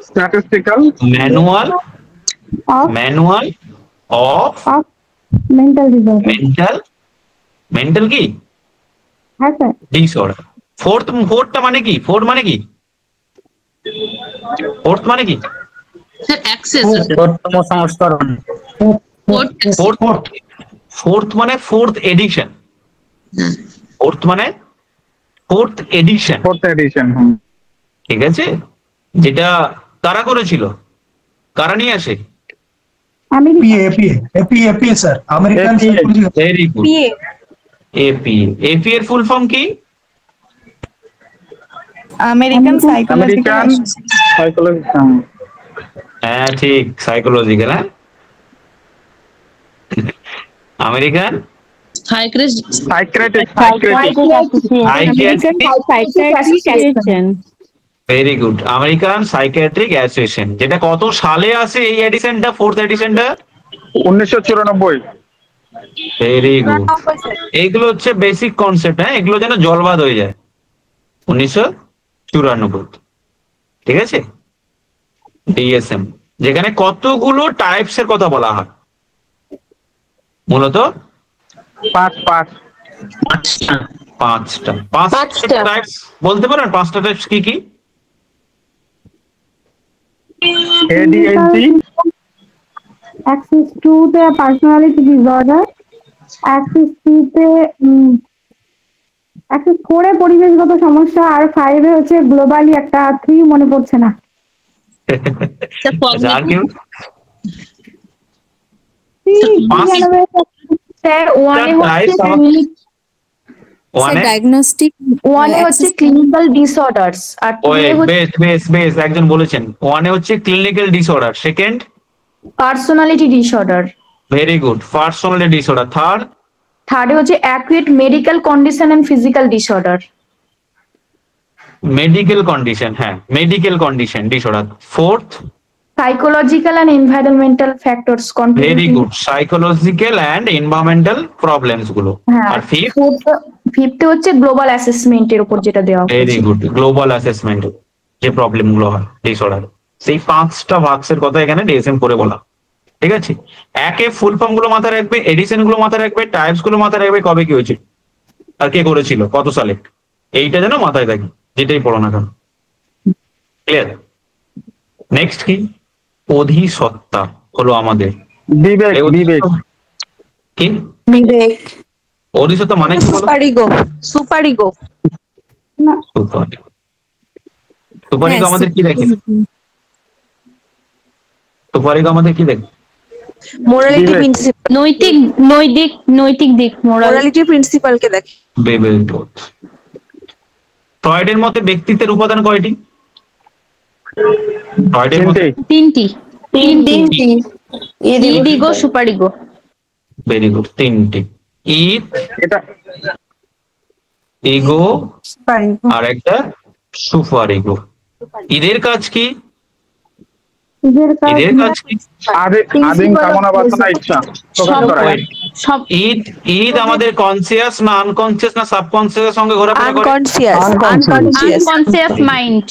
statistical manual of of Mental Disorder. mental কি? হ্যাঁ স্যার। ডিসঅর্ডার। ফোর্থটা মানে কি? ফোর্থ মানে কি? ফোর্থ মানে কি? স্যার অ্যাক্সেস, প্রথম সংস্করণ। ফোর্থ মানে ফোর্থ এডিশন। ফোর্থ মানে ফোর্থ এডিশন। ঠিক আছে, যেটা কারা করেছিল, কারা নিয়ে আসে? Sir American very good. AP এর ফুল ফর্ম কি? American psychological. হ্যাঁ ঠিক, সাইকোলজিক্যাল। হ্যাঁ, American very good, American psychiatric association. যেটা কত সালে আসে এই এডিশনটা, ফোর্থ এডিশনটা? 1994। Very good. এইগুলো হচ্ছে বেসিক কনসেপ্ট, হ্যাঁ, এগুলো যেন জলবাদ হয়ে যায়। 1994, ঠিক আছে। ডিএসএম, যেখানে কতগুলো টাইপস এর কথা বলা হয়, মূলত 5টা টাইপস বলতে পারেন? 5টা টাইপস কি কি? Axis 2 তে personality disorder, Axis 3 তে Axis 4 এ পরিবেশগত সমস্যা, আর 5 এ হচ্ছে গ্লোবালি একটা 3 মনে পড়ছে না। ডায়াগনস্টিক, 1 এ হচ্ছে ক্লিনিক্যাল ডিসঅর্ডারস, আর 2 এ হচ্ছে বেশ একজন বলেছেন। 1 এ হচ্ছে clinical disorder, second personality disorder, very good, personality disorder, third এ হচ্ছে acute medical condition and physical disorder, medical condition, হ্যাঁ medical condition disorder. Fourth, psychological and environmental factors very contributing. Good, psychological and environmental problems গুলো। হ্যাঁ, আর fifth, ফিফথে হচ্ছে global অ্যাসেসমেন্টের উপর যেটা দেওয়া very হয়েছে। গুড, গ্লোবাল অ্যাসেসমেন্ট যে প্রবলেম গুলো হয় ডিসঅর্ডার, সেই 5টা ভাগসের কথা এখানে ডিএসএম করে বলা। ঠিক আছে, একে ফুল ফর্ম গুলো মাথায় রাখবে, এডিশন গুলো মাথায় রাখবে, টাইপস গুলো মাথায় রাখবে, কবে কি হয়েছিল আর কে করেছিল কত সালে, এইটা যেন মাথায় থাকে যেটাই পড়ো না কেন। ক্লিয়ার? নেক্সট কি, অধিসত্তা হলো আমাদের বিবেক, এই বিবেক, কি বিবেক, অধিসত্তা মানে কি বলো? সুপারিগো, সুপারিগো। সুপারিগো আমাদের কি দেখে? সুপারিগো আমাদের কি দেখে? মোরালিটি বিবেক। প্রিন্সিপাল, নৈতিক নৈতিক নৈতিক দিক, মোরাল। মোরালিটি প্রিন্সিপালকে দেখে। ফ্রয়েডের মতে ব্যক্তিত্বের উপাদান কয়টি? ফ্রয়েডের মতে তিনটে। তিনটি। Id, ego, super ego. Very good, 3টি। ইড, এটা ইগো আর একটা সুপার ইগো। এদের কাজ কি? এদের কাজ কি? আদিম কামনা বাসনা ইচ্ছা প্রকাশ সব করা। সব ঈদ আমাদের কনসিয়াস না আনকনসিয়াস না সাবকনসিয়াস সঙ্গে ঘোরাফেরা করে? Unconscious, unconscious. Unconscious mind.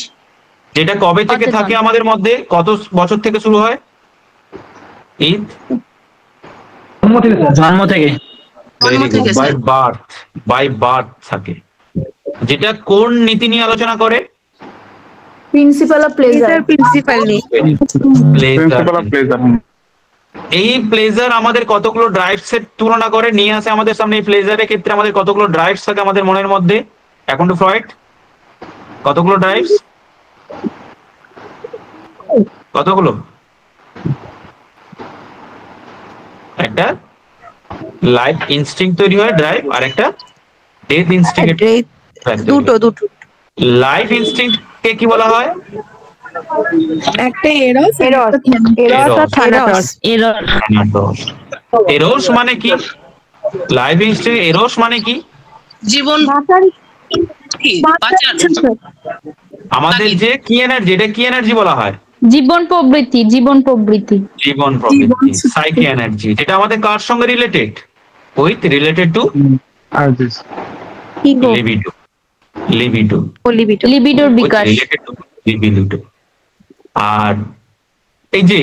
যেটা কবে থেকে অচেতন। থাকে আমাদের মধ্যে, কত বছর থেকে শুরু হয় ঈদ? জন্ম থেকে। বাই বার্থ থাকে। যেটা কোন নীতি নিয়ে আলোচনা করে? Principal of pleasure. প্রিন্সিপাল নেই। Principal of pleasure. এই প্লেজার আমাদের কতগুলো ড্রাইভস এর তুলনা করে নিয়ে আসে আমাদের সামনে। এই প্লেজারের ক্ষেত্রে আমাদের কতগুলো ড্রাইভস থাকে আমাদের মনের মধ্যে? এখন টু ফ্রয়েড, কতগুলো ড্রাইভস? কতগুলো? একটা লাইফ ইনস্টিংক্ট তৈরি হয় ড্রাইভ, আর একটা ডেথ ইনস্টিংক্ট। দুটো। লাইফ ইনস্টিংক্ট কে কি বলা হয়? একটা এরস আর থ্যানাটস। এরর। এরোস মানে কি? লাইফ ইনস্টিংক্ট এরোস মানে কি? জীবন আমাদের যে কি এনার্জি, এটা কি এনার্জি বলা হয়? জীবন প্রবৃত্তি, জীবন প্রবৃত্তি। জীবন প্রবৃত্তি, সাইকি এনার্জি, যেটা আমাদের কার সঙ্গে রিলেটেড? Related to libido. লিবিডোর বিকাশ। লিবিডো। আর এই যে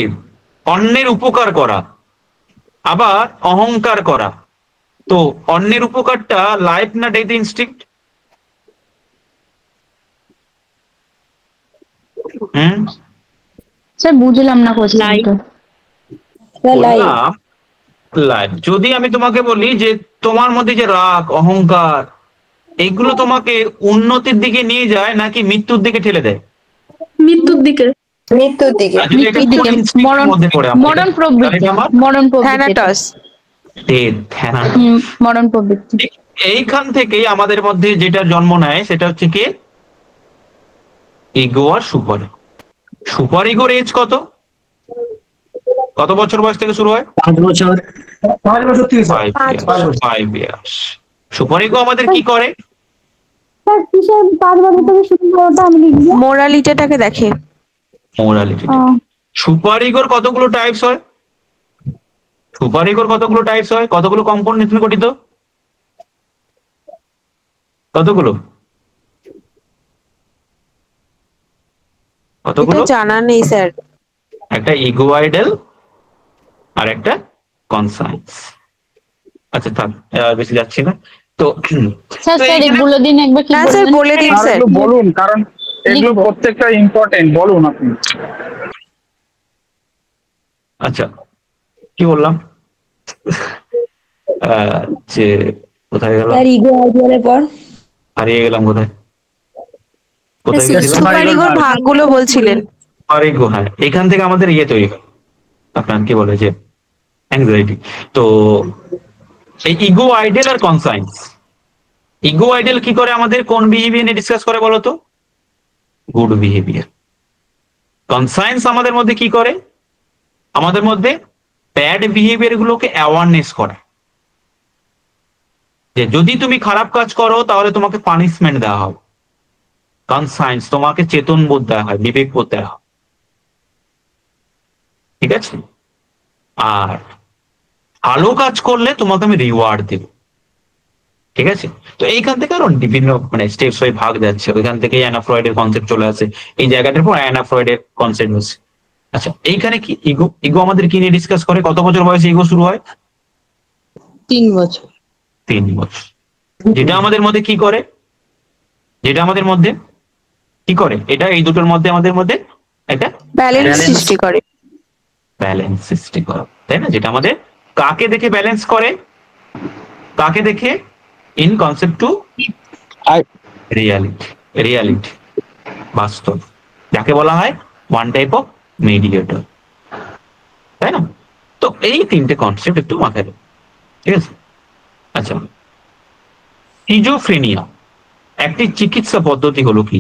অন্যের উপকার করা, আবার অহংকার করা, তো অন্যের উপকারটা লাইফ না ডেথ ইনস্টিংক্ট? স্যার বুঝলাম না কোশ্চেনটা। লাইফ। যদি আমি তোমাকে বলি যে তোমার মধ্যে যে রাগ, অহংকার, এগুলো তোমাকে উন্নতির দিকে নিয়ে যায় নাকি মৃত্যুর দিকে ঠেলে দেয়? মৃত্যুর দিকে। মৃত্যুর দিকে। আর যদি এটা কোন instinct এর মধ্যে পড়ে আমাদের? মরণ প্রবৃত্তি। তাহলে আমার মরণ প্রবৃত্তি। থ্যানাটস। মরণ প্রবৃত্তি। এইখান থেকেই আমাদের মধ্যে যেটা জন্ম নেয় সেটা হচ্ছে কি? ইগো আর সুপার। সুপার ইগোর এজ কত? কত বছর বয়স থেকে শুরু হয়? 5 বছর। 5 বছর থেকে 5 ইয়ার্স। সুপার ইগো আমাদের কি করে? স্যার কিসের 5 বছর থেকে শুরু করে ওটা আমি লিখবো। মোরালিটিটাকে দেখে। মোরালিটি। সুপার ইগোর কতগুলো টাইপস হয়? সুপার ইগোর কতগুলো টাইপস হয়? কতগুলো কম্পোনেন্ট নিয়ে গঠিত? কতগুলো? কতগুলো? জানা নেই স্যার। একটা ইগো আইডল আর একটা কনসায়েন্স। আচ্ছা থাক, বেশি যাচ্ছি না তো। স্যার এগুলো দিন একবার কি না স্যার বলে দিন আর স্যার। একটু বলুন, কারণ এগুলো প্রত্যেকটা ইম্পর্টেন্ট, বলুন আপনি। আচ্ছা কি বললাম? যে কোথায় গেল? ইগো আইডিয়ালের পর হারিয়ে গেলাম কোথায়? কোথায় গেছিলাম? সুপারিগোর ভাগগুলো বলছিলেন। সুপার ইগো, হ্যাঁ, এখান থেকে আমাদের ইয়ে তৈরি হয়, আপনার কি বলে যে অ্যাংজাইটি। তো এই ইগো আইডেল আর কনসায়েন্স। ইগো আইডেল কি করে আমাদের, কোন বিহেভিয়ার নিয়ে ডিসকাস করে বলো তো? Good behaviour. কনসায়েন্স আমাদের মধ্যে কি করে? আমাদের মধ্যে ব্যাড বিহেভিয়ার গুলোকে অ্যাওয়ারনেস করে, যে যদি তুমি খারাপ কাজ করো তাহলে তোমাকে পানিশমেন্ট দেওয়া হবে। কনসায়েন্স, তোমাকে চেতন বোধ দেওয়া হয়, বিবেক বোধ দেওয়া হয়, ঠিক আছে? আর ভালো কাজ করলে তোমাকে আমি রিওয়ার্ড দেব, ঠিক আছে? তো এইখান থেকে আরো বিভিন্ন মানে স্টেপস হয়ে ভাগ যাচ্ছে, ওইখান থেকে অ্যানা ফ্রয়েডের কনসেপ্ট চলে আসে, এই জায়গাটার পর অ্যানা ফ্রয়েডের কনসেপ্ট হচ্ছে। আচ্ছা, এইখানে কি ইগো, ইগো আমাদের কি নিয়ে ডিসকাস করে? কত বছর বয়সে ইগো শুরু হয়? 3 বছর। 3 বছর। যেটা আমাদের মধ্যে কি করে, যেটা আমাদের মধ্যে কি করে, এটা এই দুটোর মধ্যে আমাদের মধ্যে একটা ব্যালেন্স সৃষ্টি করে। ব্যালেন্স সৃষ্টি করে, তাই না? যেটা আমাদের কাকে দেখে ব্যালেন্স করে, কাকে দেখে? In concept two reality, reality, বাস্তব, যাকে বলা হয় ওয়ান টাইপ অফ মিডিয়েটর, তাই না? তো এই 3টে কনসেপ্ট একটু মাথায় রাখো, ঠিক আছে? আচ্ছা, সিজোফ্রেনিয়া একটি চিকিৎসা পদ্ধতি হলো কি?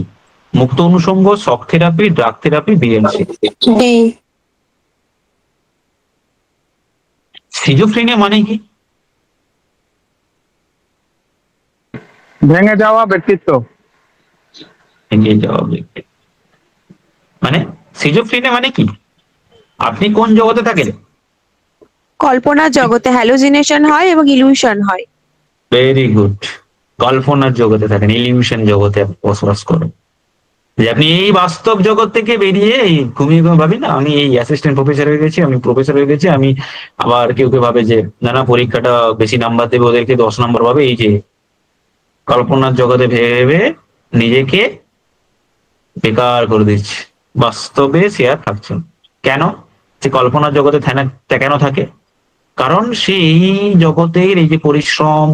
মুক্ত অনুষঙ্গ, শক therapy, drug therapy, BMC. Schizophrenia মানে কি? ভেঙে যাওয়া ব্যক্তিত্ব। ভেঙে যাওয়া ব্যক্তি মানে সিজোফ্রেনিয়া মানে কি? আপনি কোন জগতে থাকেন? কল্পনার জগতে হ্যালুসিনেশন হয় এবং ইলিউশন হয়। Very good. কল্পনার জগতে থাকেন, ইলিউশন জগতে বসবাস করেন। যে আপনি এই বাস্তব জগৎ থেকে বেরিয়ে এই ঘুমিয়ে ঘুমিয়ে ভাবি না আমি এই অ্যাসিস্ট্যান্ট প্রফেসর হয়ে গেছি, আমি প্রফেসর হয়ে গেছি, আমি আবার কেউ কেউ ভাবে যে না না পরীক্ষাটা বেশি নাম্বার দেবে, ওদেরকে 10 নম্বর পাবে, এই যে কল্পনার জগতে ভেবে নিজেকে বেকার করে দিচ্ছে, বাস্তবে সে আর থাকছে না। কেন? সে কল্পনার জগতে কেন থাকে? কারণ সে এই জগতের এই যে পরিশ্রম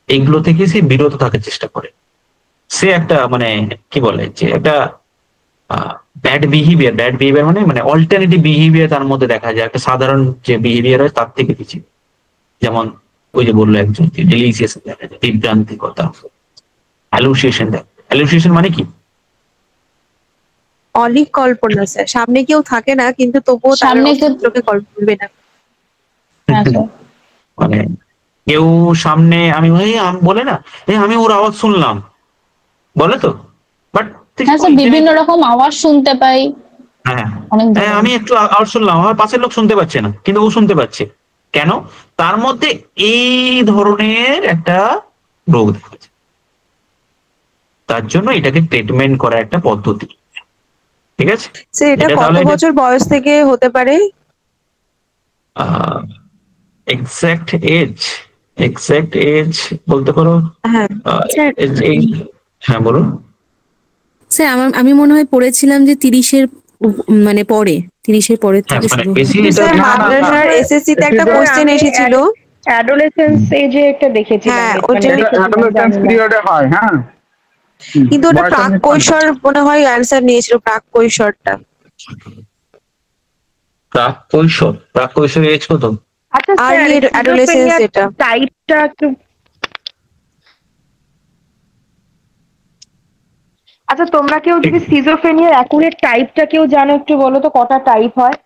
এইগুলো থেকে সে বিরত থাকার চেষ্টা করে। সে একটা মানে কি বলে যে একটা ব্যাড বিহেভিয়ার মানে অল্টারনেটিভ বিহেভিয়ার তার মধ্যে দেখা যায়, একটা সাধারণ যে বিহেভিয়ার হয় তার থেকে পিছিয়ে। যেমন ওই যে বললো একজন ডিলিশিয়াস দেখা যায়, বিভ্রান্তিকতা, হ্যালুসিনেশন। হ্যালুসিনেশন মানে কি? অলিক কল্পনা স্যার, সামনে কেউ থাকে না কিন্তু তবুও তার অস্তিত্বকে কল্পনা না। মানে কেউ সামনে আমি বলে না আমি ওর আওয়াজ শুনলাম বলে তো, বাট বিভিন্ন রকম আওয়াজ শুনতে পাই। হ্যাঁ আমি একটু আওয়াজ শুনলাম, আমার পাশের লোক শুনতে পাচ্ছে না কিন্তু ও শুনতে পাচ্ছে। কেন? তার মধ্যে এই ধরনের একটা রোগ দেখা যায়, তার জন্য এটাকে ট্রিটমেন্ট করা একটা পদ্ধতি, ঠিক আছে? এটা কত বছর বয়স থেকে হতে পারে? এক্সাক্ট এজ বলতে পারো। হ্যাঁ বলুন স্যার। আমি মনে হয় পড়েছিলাম যে 30-এর মানে পরে 30-এর পরের থেকে শুরু স্যার মাদ্রাসার এসএসসি তে একটা কোশ্চেন এসেছিল, অ্যাডোলেসেন্স এজে একটা দেখেছিলাম। হ্যাঁ ওটা অ্যাডোলেসেন্স পিরিয়ডে হয়। হ্যাঁ কিন্তু ওটা প্রাক কৈশোর মনে হয় অ্যানসার নিয়েছিল, প্রাক কৈশোরটা। প্রাক কৈশোর এজ কত? আচ্ছা আর্লি অ্যাডোলেসেন্স এটা টাইপটা একটু। আচ্ছা তোমরা কেউ যদি সিজোফ্রেনিয়ার অ্যাকুরেট টাইপটা কেউ জানো একটু বলো তো, কটা টাইপ হয়?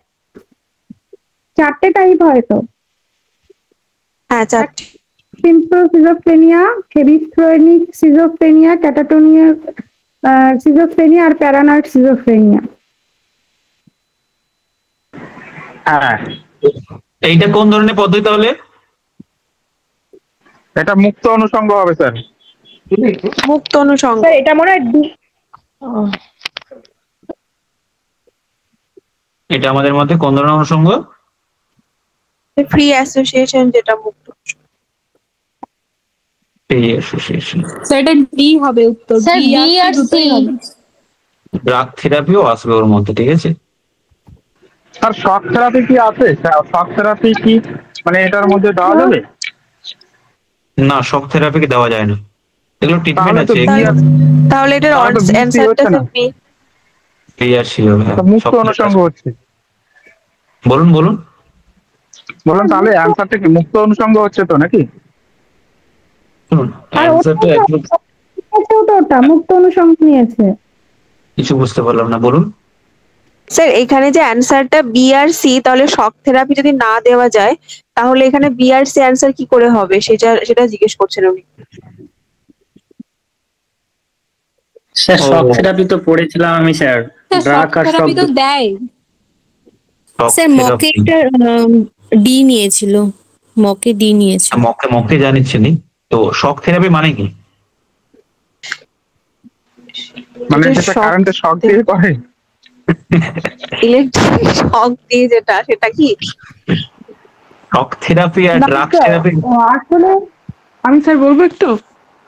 4টে টাইপ হয় তো। হ্যাঁ 4টে। Simple schizophrenia, hebephrenic schizophrenia, catatonia schizophrenia আর প্যারানয়েড সিজোফ্রেনিয়া। হ্যাঁ এইটা কোন ধরনের পদ্ধতি তাহলে? এটা মুক্ত অনুষঙ্গ হবে স্যার। মুক্ত অনুষঙ্গ এটা মনে হয় এটা আমাদের মধ্যে কোন ধরনের অনুষঙ্গ? ফ্রি অ্যাসোসিয়েশন, যেটা মুক্ত। ফ্রি অ্যাসোসিয়েশন সেটা ডি হবে উত্তর। স্যার বি আর সি। ড্রাগ থেরাপিও আসবে ওর মধ্যে, ঠিক আছে? আর শক থেরাপি কি আছে? শক থেরাপি কি মানে এটার মধ্যে দেওয়া যাবে? না, শক থেরাপি কি দেওয়া যায় না, এগুলো ট্রিটমেন্ট আছে। তাহলে এটার অ্যানসারটা বি। বিআরসি হবে। মুক্ত অনুষঙ্গ হচ্ছে। বলুন তাহলে অ্যানসারটা কি মুক্ত অনুষঙ্গ হচ্ছে তো নাকি? শুনুন অ্যানসারটা ওটা মুক্ত অনুষঙ্গ নিয়েছে। কিছু বুঝতে পারলাম না, বলুন। স্যার এখানে যে অ্যানসারটা বি আর সি, তাহলে শক থেরাপি যদি না দেওয়া যায় তাহলে এখানে বি আর সি অ্যানসার কি করে হবে সেটা জিজ্ঞেস করছেন উনি। স্যার ও। শক থেরাপি তো পড়েছিলাম আমি স্যার, স্যার ড্রাগ শক আর শক থেরাপি তো দেয়। শক স্যার মকে থেরাপি একটা ডি নিয়েছিল, মকে ডি নিয়েছিল। মকে জানিচ্ছেনি। তো শক থেরাপি মানে কি? মানে এটা যেটা shock কারেন্টে শক দিয়ে করে। ইলেকট্রিক শক দিয়ে যেটা, সেটা কি? শক থেরাপি আর না ড্রাগ স্যার, থেরাপি। আসলে আমি স্যার বলবো একটু।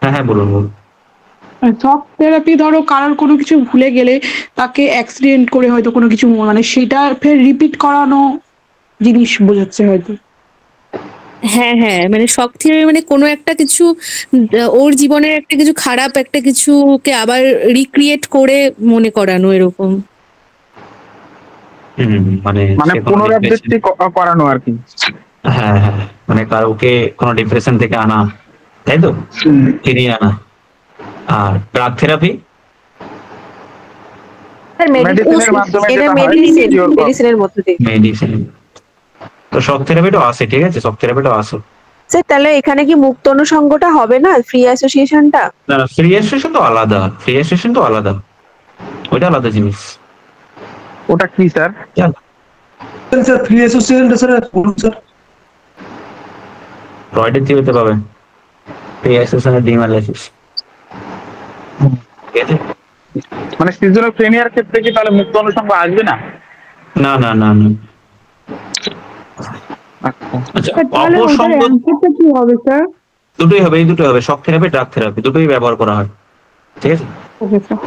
হ্যাঁ হ্যাঁ, বলুন বলুন। শক থেরাপি ধরো কারোর কোনো কিছু ভুলে গেলে তাকে অ্যাক্সিডেন্ট করে হয়তো কোনো কিছু মানে সেটা ফের রিপিট করানো জিনিস বোঝাচ্ছে হয়তো। হ্যাঁ হ্যাঁ, মানে শক থিওরি মানে কোনো একটা কিছু ওর জীবনের একটা কিছু খারাপ একটা কিছুকে আবার রিক্রিয়েট করে মনে করানো এরকম। মানে মানে সে কোনো পুনরাবৃত্তি করানো আর কি। হ্যাঁ হ্যাঁ, মানে কারোকে কোনো ডিপ্রেশন থেকে আনা, তাই তো, ফিরিয়ে আনা। আর ড্রাগ থেরাপি মেডিসিনের মাধ্যমে এটা যেটা হয় মেডিসিন, cure করা। মেডিসিনের মধ্যে দিয়ে। মেডিসিন। তো শক থেরাপিটাও আছে, ঠিক আছে, শক থেরাপিটাও আছে। স্যার তাহলে এখানে কি মুক্ত অনুষঙ্গটা হবে না, ফ্রি অ্যাসোসিয়েশনটা? না না, ফ্রি অ্যাসোসিয়েশন তো আলাদা, ফ্রি অ্যাসোসিয়েশন তো আলাদা, ওইটা আলাদা জিনিস। ওটা কি স্যার? স্যার ফ্রি অ্যাসোসিয়েশনটা স্যার বলুন স্যার। ফ্রয়েডের থিওরিতে পাবেন ফ্রি অ্যাসোসিয়েশনের ডিমালাইসিস, ঠিক আছে। মানে সিজোফ্রেনিয়ার ক্ষেত্রে কি তাহলে মুক্ত অনুষঙ্গ আসবে না? না না না না। আচ্ছা, তাহলে ওটার অপসঙ্গ অ্যান্সারটা কি হবে স্যার? দুটোই হবে, এই দুটোই হবে, শক থেরাপি ড্রাগ থেরাপি দুটোই ব্যবহার করা হয়, ঠিক আছে। Okay sir.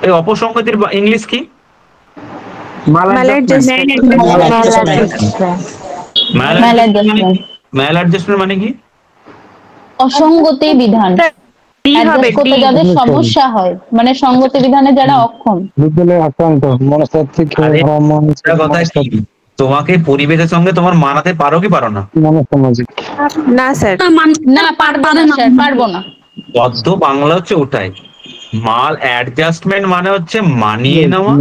এই অপসঙ্গতির ইংলিশ কি? ম্যাল অ্যাডজাস্টমেন্ট মানে কি? অসঙ্গতি বিধান অ্যাডজাস্ট করতে যাদের সমস্যা হয়, মানে সঙ্গতি বিধানে যারা অক্ষম। বিদ্যালয়ে আক্রান্ত মনস্তাত্ত্বিক কথা কি, তোমাকে পরিবেশের সঙ্গে তোমার মানাতে পারো কি পারো না? মনসামাজিক। না স্যার, না পারবো না স্যার, পারবো না। বদ্ধ বাংলা হচ্ছে ওটাই। মাল অ্যাডজাস্টমেন্ট মানে হচ্ছে মানিয়ে নেওয়া,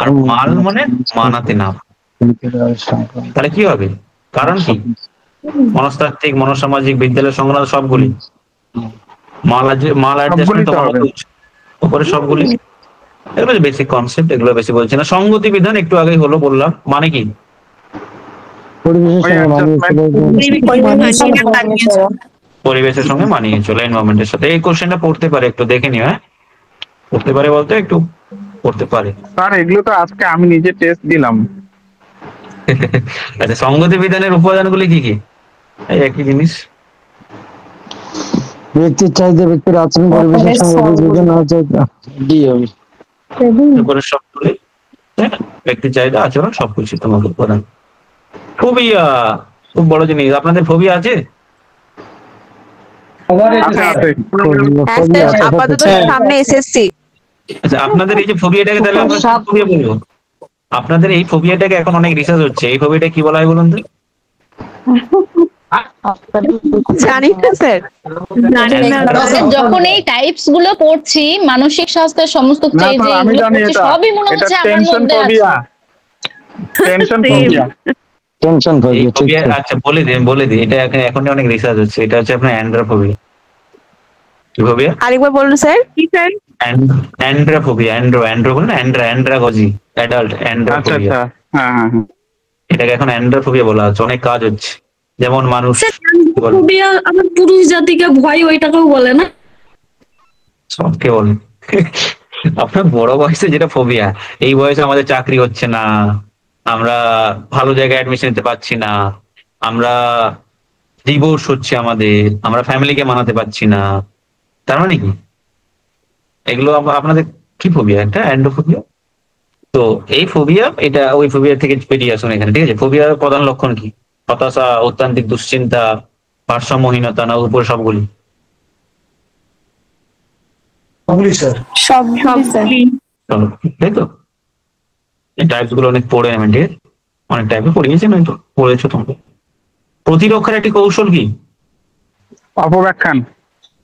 আর মাল মানে মানাতে না। তাহলে কি হবে? কারণ কি? মনস্তাত্ত্বিক, মনসামাজিক, বিদ্যালয় সংক্রান্ত সবগুলি মাল অ্যাডজাস্টমেন্ট উপরে সবগুলি। এগুলো বেসিক কনসেপ্ট, এগুলো বেশি বলছি না। সঙ্গতি বিধান একটু আগেই হলো বললাম, মানে কি? পরিবেশের সঙ্গে মানিয়ে চলে, এনভায়রনমেন্টের সাথে। এই কোশ্চেনটা পড়তে পারে, একটু দেখে নিও। হ্যাঁ, পড়তে পারে বলতে একটু পড়তে পারে। স্যার এগুলো তো আজকে আমি নিজে টেস্ট দিলাম। আচ্ছা, সঙ্গতি বিধানের উপাদানগুলি কি কি? এই একই জিনিস। ব্যক্তির চাহিদা, ব্যক্তির আচরণ, পরিবেশের সঙ্গে অভিযোজন হচ্ছে ডি হবে। উপরে সবগুলি, ব্যক্তির চাহিদা, আচরণ, সবকিছু তোমাকে উপাদান। ফোবিয়া খুব বড় জিনিস। আপনাদের ফোবিয়া আছে? আপাতত সামনে এসএসসি। আচ্ছা, আপনাদের এই যে ফোবিয়াটাকে তাহলে আমরা ফোবিয়া বলবো। আপনাদের এই ফোবিয়াটাকে এখন অনেক রিসার্চ হচ্ছে, এই ফোবিয়াটা কি বলা হয় বলুন তো? জানি না স্যার, যখন এই টাইপস গুলো পড়ছি, মানসিক স্বাস্থ্যের সমস্ত আমি জানি এটা, সবই মনে হচ্ছে আমার টেনশন মধ্যে আছে। Phobia. Tension phobia. Tension phobia. আচ্ছা, বলে দিই এটা এখন অনেক রিসার্চ হচ্ছে। এটা হচ্ছে আপনার অ্যান্ড্রোফোবিয়া। কি ফোবিয়া? আরেকবার বলুন স্যার। কি স্যার? অ্যান্ড্রোফোবিয়া। অ্যান্ড্রো বলুন না, অ্যান্ড্রাগজি, অ্যাডাল্ট অ্যান্ড্রোফোবিয়া। হ্যাঁ হ্যাঁ হ্যাঁ, এটাকে এখন অ্যান্ড্রোফোবিয়া বলা হচ্ছে, অনেক কাজ হচ্ছে। যেমন মানুষ ফোবিয়া আমার পুরুষ জাতিকে ভয়, ওইটাকেও বলে না? সবকে বলে। আপনার বড় বয়সে যেটা ফোবিয়া, এই বয়সে আমাদের চাকরি হচ্ছে না, আমরা ভালো জায়গায় অ্যাডমিশন নিতে পারছি না, আমরা ডিভোর্স হচ্ছে আমাদের, আমরা ফ্যামিলিকে মানাতে পারছি না, তার মানে কি? এগুলো আপনাদের কি ফোবিয়া? একটা অ্যান্ড্রোফোবিয়া। তো এই ফোবিয়া, এটা ওই ফোবিয়া থেকে বেরিয়ে আসুন এখানে, ঠিক আছে। ফোবিয়ার প্রধান লক্ষণ কি? হতাশা, অত্যন্তিক দুশ্চিন্তা, ভারসাম্যহীনতা, না উপর সবগুলি? তাই তো। এই টাইপস গুলো অনেক পড়ে নেবেন, ঠিক আছে। অনেক টাইপে পড়িয়েছেন, হয়তো পড়েছো তোমরা। প্রতিরক্ষার একটি কৌশল কি? অপব্যাখ্যান।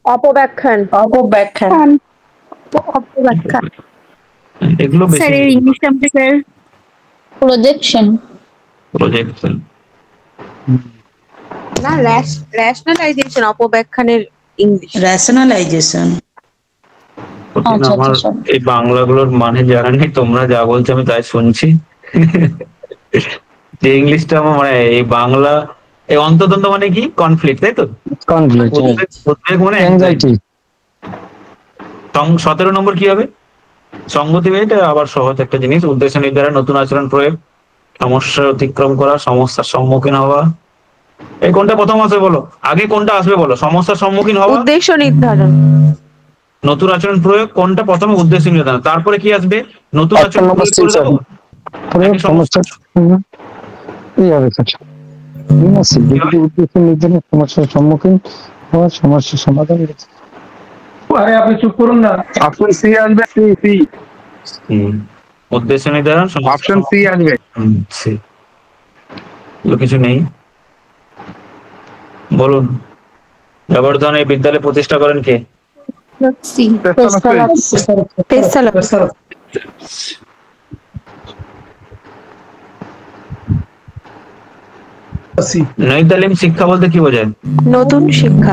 অপব্যাখ্যান। অপব্যাখ্যান। অপব্যাখ্যান। এগুলো বেশি। স্যার এর ইংলিশটা আমাকে স্যার। প্রজেকশন। প্রজেকশন না, রেশনালাইজেশন। অপব্যাখ্যানের ইংলিশ রেশনালাইজেশন। কঠিন, আচ্ছা, আমার আচ্ছা, এই বাংলাগুলোর মানে জানা নেই, তোমরা যা বলছো আমি তাই শুনছি। যে ইংলিশটা আমার মানে এই বাংলা, এই অন্তর্দ্বন্দ্ব মানে কি? কনফ্লিক্ট, তাই তো? কনফ্লিক্ট, উদ্বেগ মানে অ্যাংজাইটি। 17 নম্বর কি হবে? সংগতি, এটা আবার সহজ একটা জিনিস। উদ্দেশ্য নির্ধারণ, নতুন আচরণ প্রয়োগ, সমস্যা অতিক্রম করা, সমস্যার সম্মুখীন হওয়া। এই কোনটা প্রথম আসবে বলো? আগে কোনটা আসবে বলো? সমস্যার সম্মুখীন হওয়া, উদ্দেশ্য নির্ধারণ। নতুন আচরণ প্রয়োগ, কোনটা প্রথমে? উদ্দেশ্য নির্ধারণ। তারপরে কি আসবে? নতুন আচরণ প্রয়োগ করে দেবো। সমস্যা এই হবে স্যার। উদ্দেশ্য নির্ধারণ, সমস্যার সম্মুখীন হওয়া, সমস্যার সমাধান। আরে আপনি চুপ করুন না। অপশন সি আসবে, সি। উদ্দেশ্য নির্ধারণ, অপশন সি আসবে। সি। কিছু নেই, বলুন। জবরদন এই বিদ্যালয় প্রতিষ্ঠা করেন কে? নই তালিম শিক্ষা বলতে কি বোঝায়? নতুন শিক্ষা।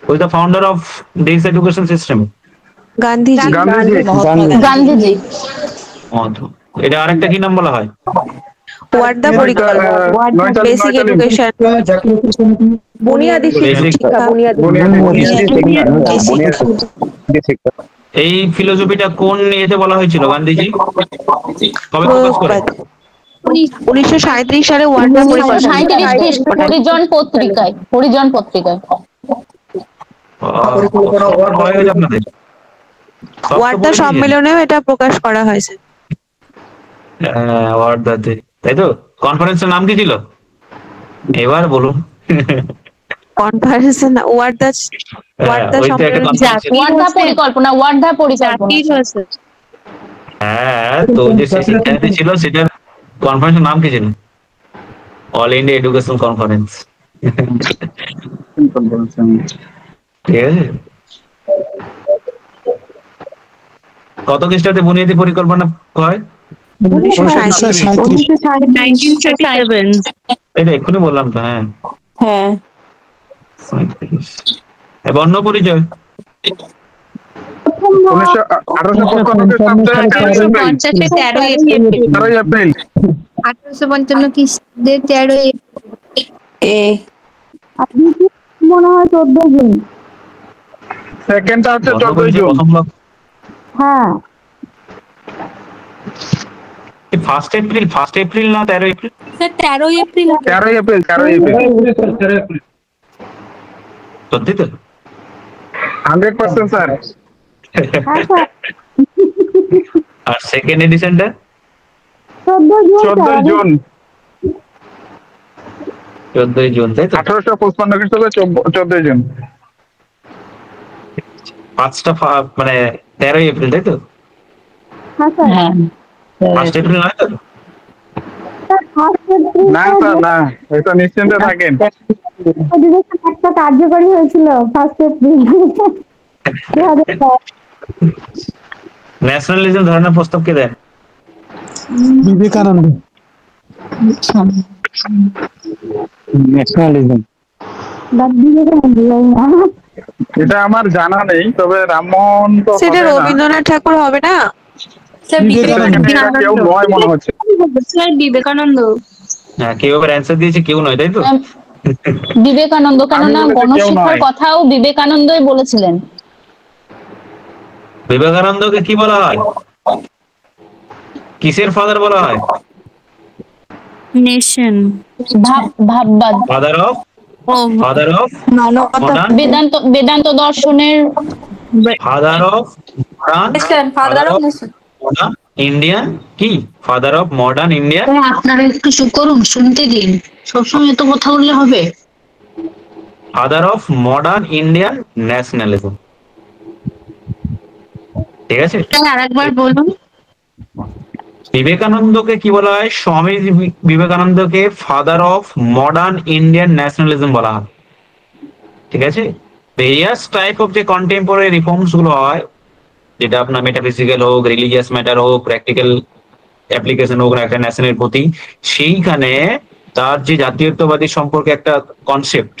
Who is the founder of this education system? Gandhiji. Gandhiji. এটা আরেকটা কি নাম বলা হয়? ওয়ার্ধা পরিকল্পনা, বেসিক এডুকেশন, বুনিয়াদী শিক্ষা, এই ফিলোসফিটা কোন ইয়েতে বলা হয়েছিল? গান্ধীজি কবে প্রকাশ করেন? 1937 সালে ওয়ার্ধা পরিকল্পনা। হরিজন পত্রিকায়। ওয়ার্ধা সম্মেলনেও এটা প্রকাশ করা হয়েছে। ওয়ার্ধাতে, তাই তো? কনফারেন্সের নাম কি ছিল এবার বলুন? কনফারেন্স না, ওয়ার্ধা সম্মেলন, ওয়ার্ধা পরিকল্পনা। হ্যাঁ, তো যে শিক্ষানীতি ছিল সেটার কনফারেন্সের নাম কি ছিল? All India education conference. ঠিক আছে। কত খ্রিস্টাব্দে বুনিয়াদী পরিকল্পনা হয়? এটা এক্ষুনি বললাম তো। হ্যাঁ, বর্ণ পরিচয় 1855 খ্রিস্টাব্দে 13 মনে হয় 14 জুন। সেকেন্ডটা হচ্ছে 14 জুন। হ্যাঁ, ফার্স্ট এপ্রিল না 13 এপ্রিল? 13 এপ্রিল। 13 এপ্রিল। সত্যি তো? 100% স্যার। আর সেকেন্ড এডিশনটা 14 জুন। 14 জুন, তাই তো? 1855 খ্রিস্টাব্দে 14 জুন। পাঁচটা মানে 13 এপ্রিল, তাই তো? হ্যাঁ, ফার্স্ট এপ্রিল নয় তো? না স্যার, না, এটা নিশ্চিন্তে থাকেন। একটা কার্যকরী হয়েছিল ফার্স্ট এপ্রিল। ন্যাশনালিজম ধারণা প্রস্তাব কে দেন? বিবেকানন্দ। ন্যাশনালিজম এটা আমার জানা নেই, তবে রামমোহন তো সেটা রবীন্দ্রনাথ ঠাকুর হবে না? কেউ নয় মনে হচ্ছে। বিবেকানন্দ। হ্যাঁ, কেউ আবার অ্যান্সার দিয়েছে, কেউ নয়, তাই তো? বিবেকানন্দ, কেননা গণশিক্ষার কথাও বিবেকানন্দই বলেছিলেন। বিবেকানন্দকে কি বলা হয়? কিসের ফাদার বলা হয়? নেশন, ভাববাদ, ফাদার অফ বেদান্ত দর্শনের ফাদার অফ ইন্ডিয়ান, কি ফাদার অফ মডার্ন ইন্ডিয়া। আপনারা একটু চুপ করুন, শুনতে দিন, সবসময় এত কথা বললে হবে? Father of modern Indian nationalism, ঠিক আছে? আরেকবার বলুন। বিবেকানন্দকে কি বলা হয়? স্বামী বিবেকানন্দকে father of modern Indian nationalism বলা হয়, ঠিক আছে? ভেরিয়াস টাইপ অফ যে কন্টেম্পোরারি রিফর্মস গুলো হয়, যেটা আপনার মেটাফিজিক্যাল হোক, রিলিজিয়াস ম্যাটার হোক, প্র্যাকটিক্যাল অ্যাপ্লিকেশন হোক একটা ন্যাশনের প্রতি, সেইখানে তার যে জাতীয়তাবাদী সম্পর্কে একটা কনসেপ্ট,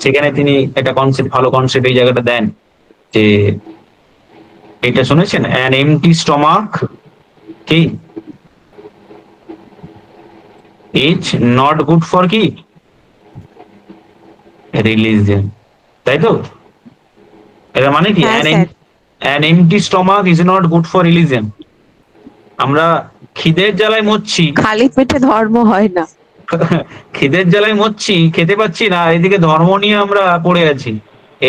সেখানে তিনি একটা কনসেপ্ট, ভালো কনসেপ্ট এই জায়গাটা দেন। যে এটা শুনেছেন, অ্যান এমটি স্টমাক কি ইজ নট গুড ফর কি রিলিজিয়ন, তাই তো? এটা মানে কি an empty stomach is not good for religion. আমরা খিদের জ্বালায় মরছি, খালি পেটে ধর্ম হয় না। খিদের জ্বালায় মরছি, খেতে পাচ্ছি না, এদিকে ধর্ম নিয়ে আমরা পড়ে আছি।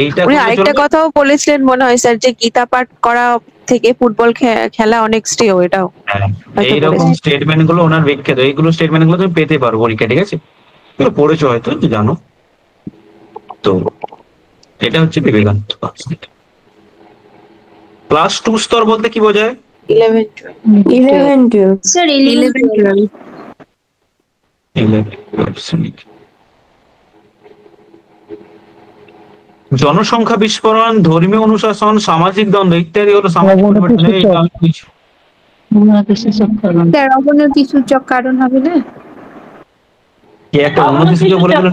এইটা উনি আরেকটা কথাও বলেছিলেন মনে হয় স্যার, যে গীতা পাঠ করা থেকে ফুটবল খেলা অনেক শ্রেয়, এটাও এইরকম স্টেটমেন্ট গুলো ওনার বিখ্যাত। এইগুলো স্টেটমেন্ট গুলো তুমি পেতে পারো পরীক্ষা, ঠিক আছে? এগুলো পড়েছো হয়তো, জানো তো। এটা হচ্ছে বিবেকানন্দ। ক্লাস 2 স্তর বলতে কি বোঝায়? 11 12 স্যার 11 12 জনসংখ্যা বিস্ফোরণ, ধর্মীয় অনুশাসন, সামাজিক দ্বন্দ্ব ইত্যাদি হলো সামাজিক পরিবর্তনের স্যার অবনতি সূচক কারণ হবে না? কি একটা উন্নতি সূচক বলে দিল,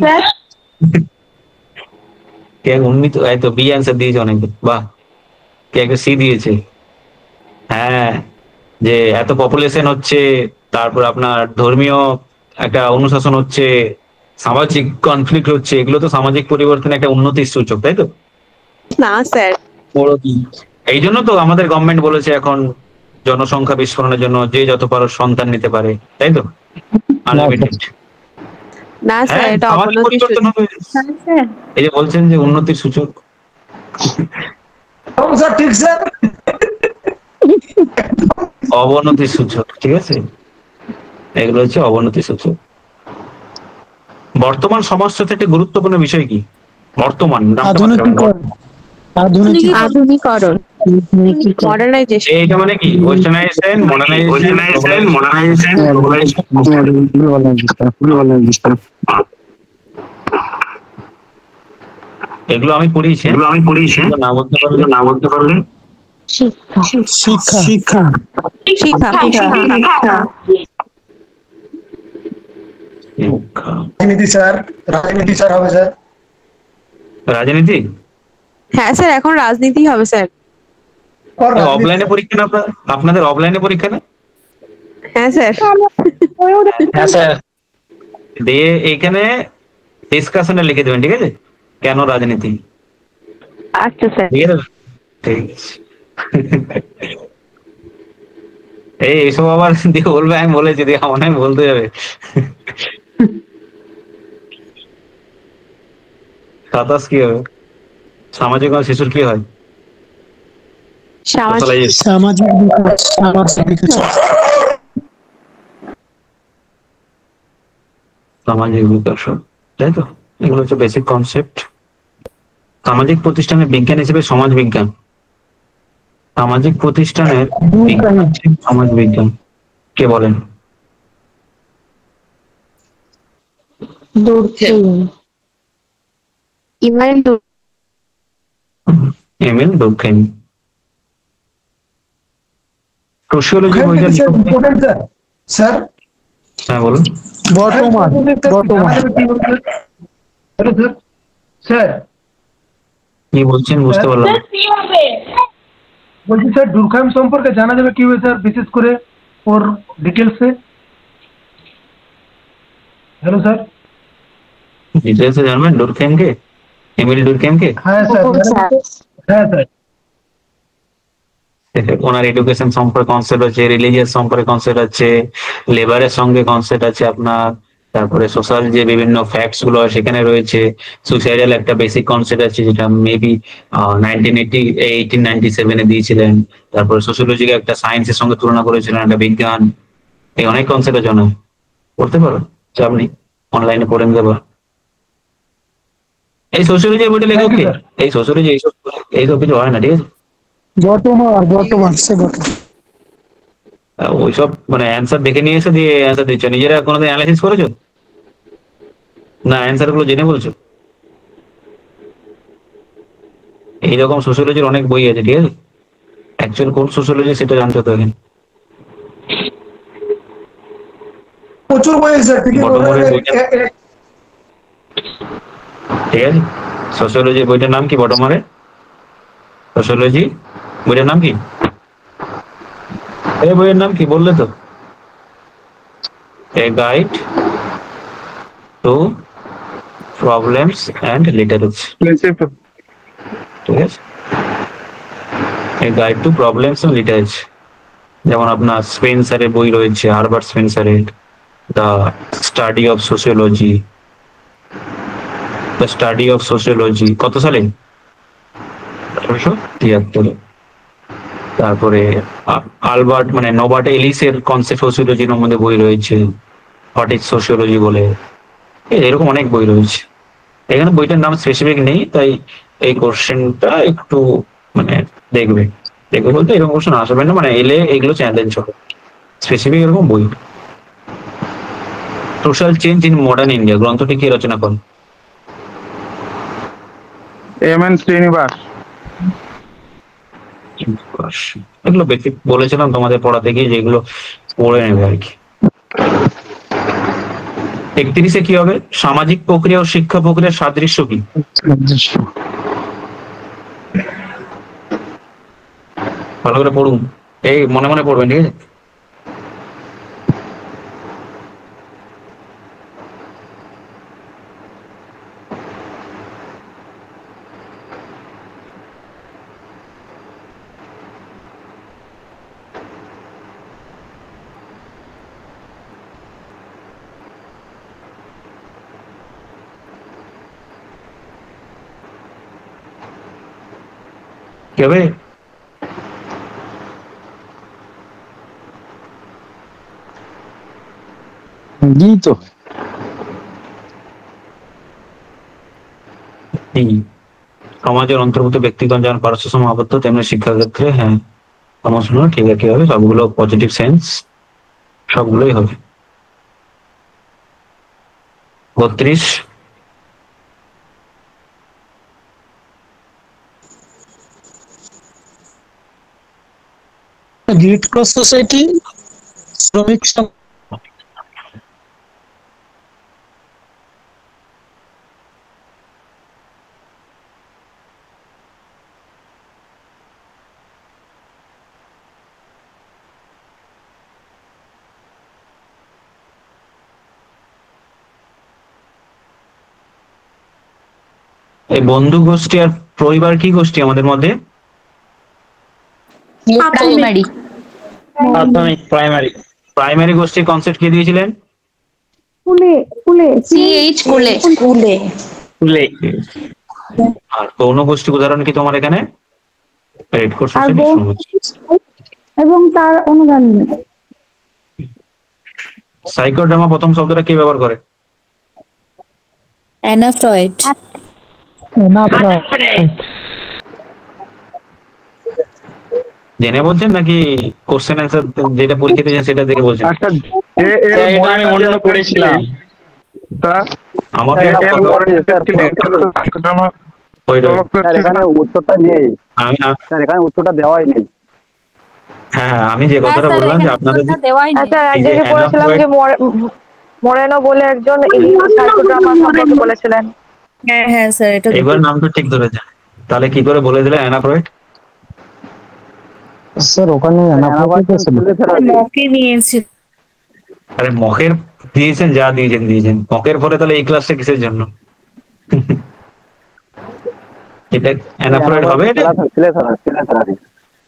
কে উন্নীত, এই তো বি অ্যান্সার দিয়েছে অনেক। বাহ, কে একটা সি দিয়েছে। হ্যাঁ, যে এত পপুলেশন হচ্ছে, তারপর আপনার ধর্মীয় একটা অনুশাসন হচ্ছে, সামাজিক কনফ্লিক্ট হচ্ছে, এগুলো তো সামাজিক পরিবর্তনের একটা উন্নতির সূচক, তাই তো? না স্যার, এই জন্য তো আমাদের গভর্নমেন্ট বলেছে এখন জনসংখ্যা বিস্ফোরণের জন্য যে যত পারো সন্তান নিতে পারে, তাই তো? আনলিমিটেড। না স্যার, এটা অবনতি সূচক। এই যে বলছেন যে উন্নতির সূচক, ঠিক স্যার, অবনতির সূচক, ঠিক আছে? এগুলো হচ্ছে অবনতির সূচক। বর্তমান সমাজটাতে একটা গুরুত্বপূর্ণ বিষয় কি? বর্তমান আধুনিকরণ, মডার্নাইজেশন। এইটা মানে কি? ওয়েস্টার্নাইজেশন, মডার্নাইজেশন। এগুলো আমি পড়িয়েছি, না বলতে পারলে শিক্ষা রাজনীতি স্যার, রাজনীতি স্যার হবে স্যার। রাজনীতি? হ্যাঁ স্যার, এখন রাজনীতি হবে স্যার। অফলাইনে পরীক্ষা না আপনাদের? অফলাইনে পরীক্ষা না? হ্যাঁ স্যার। হ্যাঁ স্যার। দিয়ে এইখানে ডিসকাশনে লিখে দেবেন, ঠিক আছে? কেন রাজনীতি? আচ্ছা স্যার, ঠিক আছে, ঠিক আছে। এইসব আবার দিয়ে বলবে আমি বলেছি, দিয়ে আমার আমি বলতে যাবে। সাতাশ কি হবে? সামাজিক শিশুর কি হয়? সামাজিক বিকাশ, সামাজিক বিকাশ, তাই তো? এগুলো হচ্ছে বেসিক কনসেপ্ট। সামাজিক প্রতিষ্ঠানের বিজ্ঞান হিসেবে সমাজ বিজ্ঞান। সামাজিক প্রতিষ্ঠানের সমাজ বিজ্ঞান কে বলেন? Emile Durkheim. সোশিওলজি বইটা স্যার, হ্যাঁ বলুন। বর্তমান স্যার কি বলছেন বুঝতে পারলাম। বলছি স্যার, ডুরখাইম সম্পর্কে জানা যাবে কিভাবে স্যার, বিশেষ করে ওর ডিটেলসে? হ্যালো স্যার, ডিটেলসে জানবেন ডুরখেইমকে, এমিল ডুরখেইমকে? হ্যাঁ স্যার, হ্যাঁ স্যার। ওনার এডুকেশন সম্পর্কে কনসেপ্ট আছে, রিলিজিয়াস সম্পর্কে কনসেপ্ট আছে, লেবারের সঙ্গে কনসেপ্ট আছে আপনার, তারপরে সোশ্যাল যে বিভিন্ন ফ্যাক্টস গুলো সেখানে রয়েছে, সুইসাইডাল একটা বেসিক কনসেপ্ট আছে যেটা মেবি 1897 দিয়েছিলেন। তারপরে সোশিওলজিকে একটা সায়েন্সের সঙ্গে তুলনা করেছিলেন, একটা বিজ্ঞান। এই অনেক কনসেপ্ট আছে, না পড়তে পারো, চাপ নেই, অনলাইনে পড়ে নিতে পারো। এই সোশিওলজি বইটা লেখা ওকে, এই সোশিওলজি এইসব কিছু হয় না, ঠিক আছে? ওইসব মানে অ্যান্সার দেখে নিয়ে এসে দিয়ে অ্যান্সার দিচ্ছ, নিজেরা কোনোদিন অ্যানালাইসিস করেছো না? অ্যান্সার গুলো জেনে বলছো? এইরকম সোশিওলজির অনেক বই আছে, ঠিক আছে? অ্যাকচুয়াল কোন সোশিওলজি সেটা জানতে তো এখন প্রচুর বই আছে, ঠিক আছে? সোশিওলজি বইটার নাম কি বটমারে? সোশিওলজি। বইয়ের নাম কি? এই বইয়ের নাম কি বললে তো? A guide to problems and literature, ঠিক আছে? A guide to problems and literature. যেমন আপনার স্পেন্সারের বই রয়েছে, হারবার্ট স্পেন্সারের the study of sociology, the study of sociology. কত সালে? 1873। তারপরে আলবার্ট মানে নবার্ট এলিসের কনসেপ্ট সোশিওলজির মধ্যে বই রয়েছে, হোয়াট ইজ সোশিওলজি বলে। এরকম অনেক বই রয়েছে। এখানে বইটার নাম স্পেসিফিক নেই, তাই এই কোশ্চেনটা একটু মানে দেখবে বলতে এরকম কোশ্চেন আসবে না, মানে এলে এগুলো চ্যালেঞ্জ হবে। স্পেসিফিক এরকম বই। Social change in modern India গ্রন্থটি কে রচনা করেন? এম.এন. শ্রীনিবাস। এগুলো বেসিক বলেছিলাম তোমাদের পড়াতে গিয়ে, যেগুলো পড়ে নেবে আর কি। 31-এ কি হবে? সামাজিক প্রক্রিয়া ও শিক্ষা প্রক্রিয়ার সাদৃশ্য কি? ভালো করে পড়ুন, এই মনে মনে পড়বেন, ঠিক আছে? কি হবে? তো সমাজের অন্তর্ভুক্ত ব্যক্তিগণ যেমন পারস্য সমাবদ্ধ, তেমনি শিক্ষাক্ষেত্রে হ্যাঁ সমস্ত ঠিক আছে হবে, সবগুলো পজিটিভ সেন্স, সবগুলোই হবে। 32 গ্রিড ক্রস সোসাইটি শ্রমিক এই বন্ধু গোষ্ঠী আর পরিবার কি গোষ্ঠী আমাদের মধ্যে? প্রাইমারি প্রাথমিক প্রাইমারি প্রাইমারি গোষ্ঠীর কনসেপ্ট কে দিয়েছিলেন? সিএইচ কুলে। আর গৌণ গোষ্ঠী উদাহরণ কি তোমার এখানে? রেড কোর্স এবং তার অনুগামী। সাইকোড্রামা প্রথম শব্দটা কে ব্যবহার করে? Anna Freud. জেনে বলছেন নাকি কোশ্চেন অ্যান্সার যেটা পরীক্ষা দিয়েছেন সেটা দেখে বলছেন? আচ্ছা, আমি মনে করেছিলাম আমাকে উত্তরটা নেই স্যার, এখানে উত্তরটা দেওয়াই নেই। হ্যাঁ, আমি যে কথাটা বললাম যে আপনাদের আচ্ছা, একদিকে বলেছিলাম যে মোরেনো বলে একজন সাইকোড্রামা সম্পর্কে বলেছিলেন। হ্যাঁ হ্যাঁ স্যার, এটা এবার নামটা ঠিক ধরেছেন। তাহলে কি করে বলে দিলেন অ্যানা ফ্রয়েড? স্যার ওখানে মকে নিয়েছি। আরে মকের দিয়েছেন, যা দিয়েছেন মকের পরে তাহলে এই ক্লাসটা কিসের জন্য? এটা অ্যানা ফ্রয়েড হবে?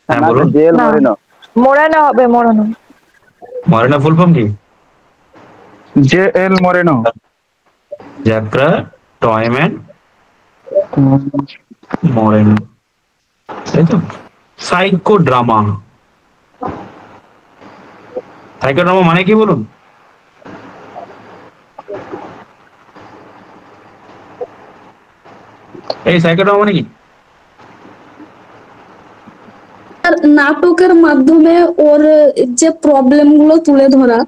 হ্যাঁ বলুন। মোরেনো হবে, মোরেনো। মরেনো ফুল ফর্ম কি? জে.এল. মোরেনো। জ্যাক্রা টয়ম্যান মোরেনো, তাই তো? সাইকোড্রামা মানে কি বলুন? এই সাইকোড্রামা মানে কি? নাটকের মাধ্যমে ওর যে প্রবলেম গুলো তুলে ধরা।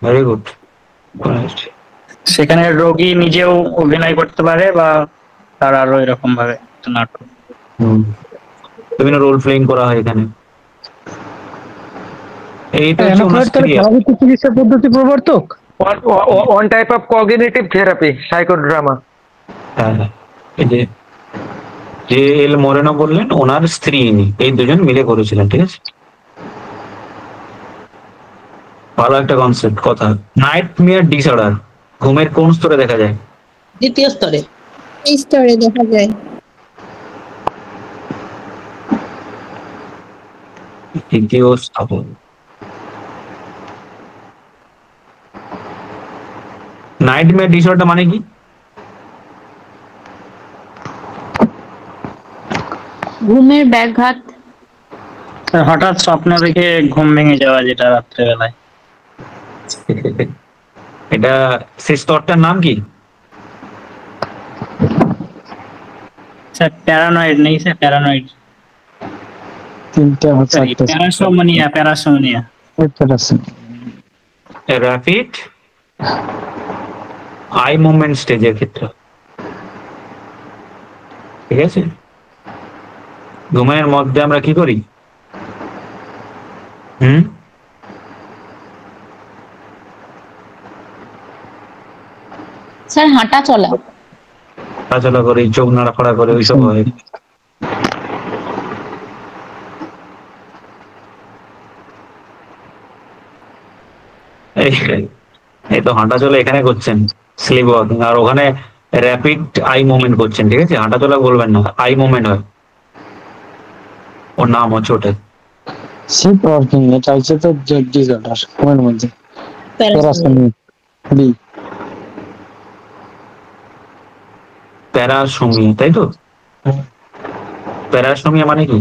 Very good. সেখানে রোগী নিজেও অভিনয় করতে পারে বা তার আরো এরকম ভাবে নাটক, বিভিন্ন রোল প্লেইং করা হয় এখানে। এইটা হচ্ছে চিকিৎসা পদ্ধতি প্রবর্তক। one type of cognitive therapy, psychodrama. হ্যাঁ, এই যে যে এল মোরেনো বললেন ওনার স্ত্রী ইনি, এই দুজন মিলে করেছিলেন, ঠিক আছে। ভালো একটা কনসেপ্ট কথা। নাইট মেয়ার ডিসঅর্ডার ঘুমের কোন স্তরে দেখা যায়? দ্বিতীয় স্তরে। এই স্তরে দেখা যায়। দ্বিতীয় স্থাপন। নাইট মেয়ার ডিসঅর্ডার মানে কি? ঘুমের ব্যাঘাত। হঠাৎ স্বপ্ন দেখে ঘুম ভেঙে যাওয়া, যেটা রাত্রেবেলায়। এটা সেই স্তরটার নাম কি? স্যার প্যারানয়েড নেই স্যার, প্যারানয়েড। তিনটা হচ্ছে প্যারাসোমনিয়া, প্যারাসোমনিয়া। র্যাপিড আই মুভমেন্ট স্টেজের ক্ষেত্রে, ঠিক আছে। ঘুমের মধ্যে আমরা কি করি? স্যার হাঁটা চলা। হাঁটাচলা করি, চোখ নাড়াফাড়া করে, ওইসব হয়। এই তো হাঁটাচলা এখানে করছেন স্লিপ ওয়াকিং, আর ওখানে র্যাপিড আই মুভমেন্ট করছেন, ঠিক আছে। হাঁটাচলা বলবেন না, আই মুভমেন্ট হয়, ওর নাম হচ্ছে ওটা। স্লিপ ওয়াকিং, এটা হচ্ছে তো ডিসঅর্ডার ঘুমের মধ্যে। প্যারাসোমনিয়া বি। প্যারাসোমিয়া, তাই তো? প্যারাসোমিয়া মানে কি?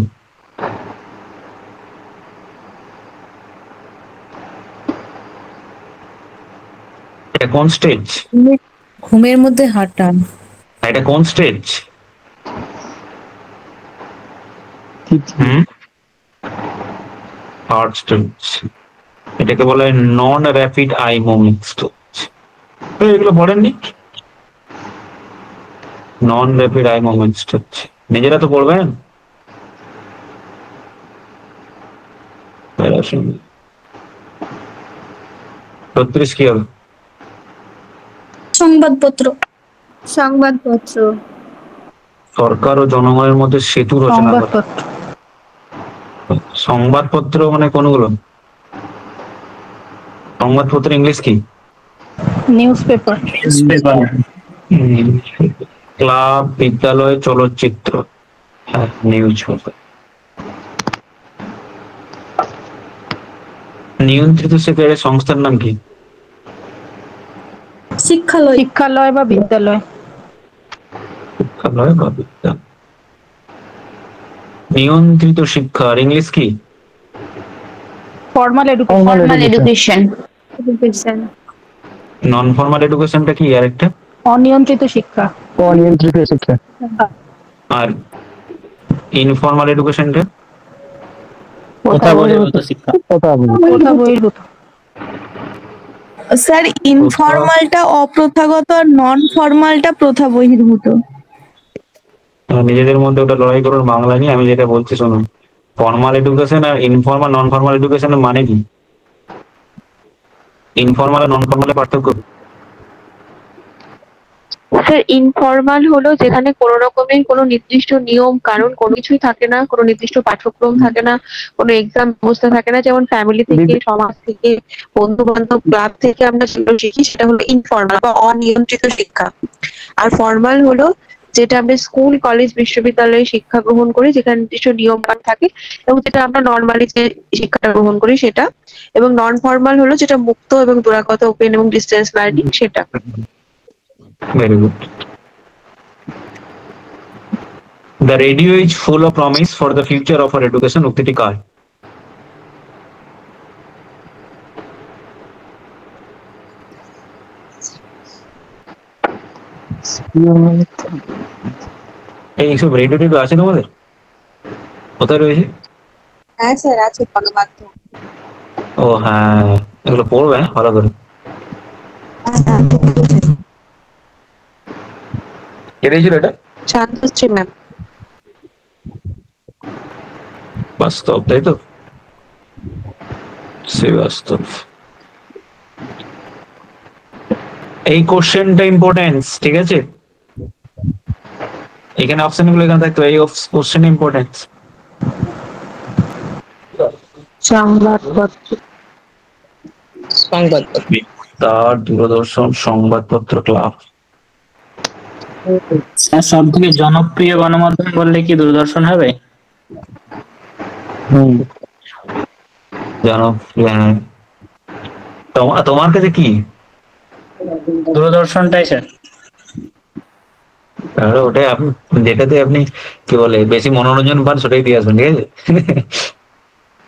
এটা কোন স্টেজ? ঘুমের মধ্যে হাঁটা। এটা কোন স্টেজ? Third stage. এটাকে বলে নন র্যাপিড আই মুভমেন্ট স্টেজ। এগুলো পড়েননি? নন র্যাপিড আই মুভমেন্ট স্টেজ নিজেরা তো পড়বেন। প্যারাসোমিয়া কি হবে? সংবাদপত্র। সংবাদপত্র। সরকার ও জনগণের মধ্যে সেতু রচনা করে। সংবাদপত্র মানে কোনগুলো? সংবাদপত্র ইংলিশ কি? News paper. ক্লাব, বিদ্যালয়, চলচ্চিত্র, নিউজ পেপার। নিয়ন্ত্রিত শিক্ষার সংস্থার নাম কি? শিক্ষালয়। শিক্ষালয় বা বিদ্যালয়। শিক্ষালয় বা বিদ্যালয়। নিয়ন্ত্রিত শিক্ষার ইংলিশ কি? Formal education. নন ফর্মাল এডুকেশনটা কি আর একটা? অনিয়ন্ত্রিত শিক্ষা। অনিয়ন্ত্রিত শিক্ষা। আর ইনফর্মাল এডুকেশনটা? কথা বহির্ভূত শিক্ষা। কথা বহির্ভূত। স্যার ইনফর্মালটা অপ্রথাগত আর নন ফর্মালটা প্রথা বহির্ভূত। নিজেদের মধ্যে ওটা লড়াই করুন বাংলা নিয়ে। আমি যেটা বলছি শুনুন, ফর্মাল এডুকেশন আর ইনফর্মাল নন ফর্মাল এডুকেশনের মানে কি? ইনফর্মাল আর নন ফর্মালের পার্থক্য? স্যার ইনফর্মাল হলো যেখানে কোনো রকমের কোনো নির্দিষ্ট নিয়ম কানুন কোনো কিছুই থাকে না, কোনো নির্দিষ্ট পাঠ্যক্রম থাকে না, কোনো এক্সাম ব্যবস্থা থাকে না। যেমন ফ্যামিলি থেকে, সমাজ থেকে, বন্ধু বান্ধব, ক্লাব থেকে আমরা যেগুলো শিখি সেটা হলো ইনফর্মাল বা অনিয়ন্ত্রিত শিক্ষা। আর ফর্মাল হলো যেটা আমরা স্কুল, কলেজ, বিশ্ববিদ্যালয়ে শিক্ষা গ্রহণ করি, যেখানে নির্দিষ্ট নিয়ম কানুন থাকে এবং যেটা আমরা নর্মালি যে শিক্ষাটা গ্রহণ করি সেটা। এবং নন ফর্মাল হলো যেটা মুক্ত এবং দূরাগত, ওপেন এবং ডিস্টেন্স লার্নিং সেটা। Very good. The radio is full of promise for the future of our education. উক্তিটি কার? এইসব রেডিও টেডিও আছে তোমাদের? কোথায় রয়েছে? হ্যাঁ স্যার আছে, গণমাধ্যম। ও হ্যাঁ, এগুলো পড়বে ভালো করে। কে দিয়েছিল এটা? শান্তশ্রী ম্যাম। বাস্তব, তাই তো? শ্রীবাস্তব। এই কোশ্চেনটা ইম্পর্টেন্স, ঠিক আছে? এখানে অপশন গুলো এখানে থাকতো, এই কোশ্চেন ইম্পর্টেন্ট। সংবাদপত্র, তার দূরদর্শন, সংবাদপত্র, ক্লাব। স্যার সব থেকে জনপ্রিয় গণমাধ্যম বললে কি দূরদর্শন হবে? জনপ্রিয়, হ্যাঁ। তোমার কাছে কি? দূরদর্শনটাই স্যার। তাহলে ওটাই আপনি, যেটাতে আপনি কি বলে বেশি মনোরঞ্জন পান সেটাই দিয়ে আসবেন, ঠিক আছে?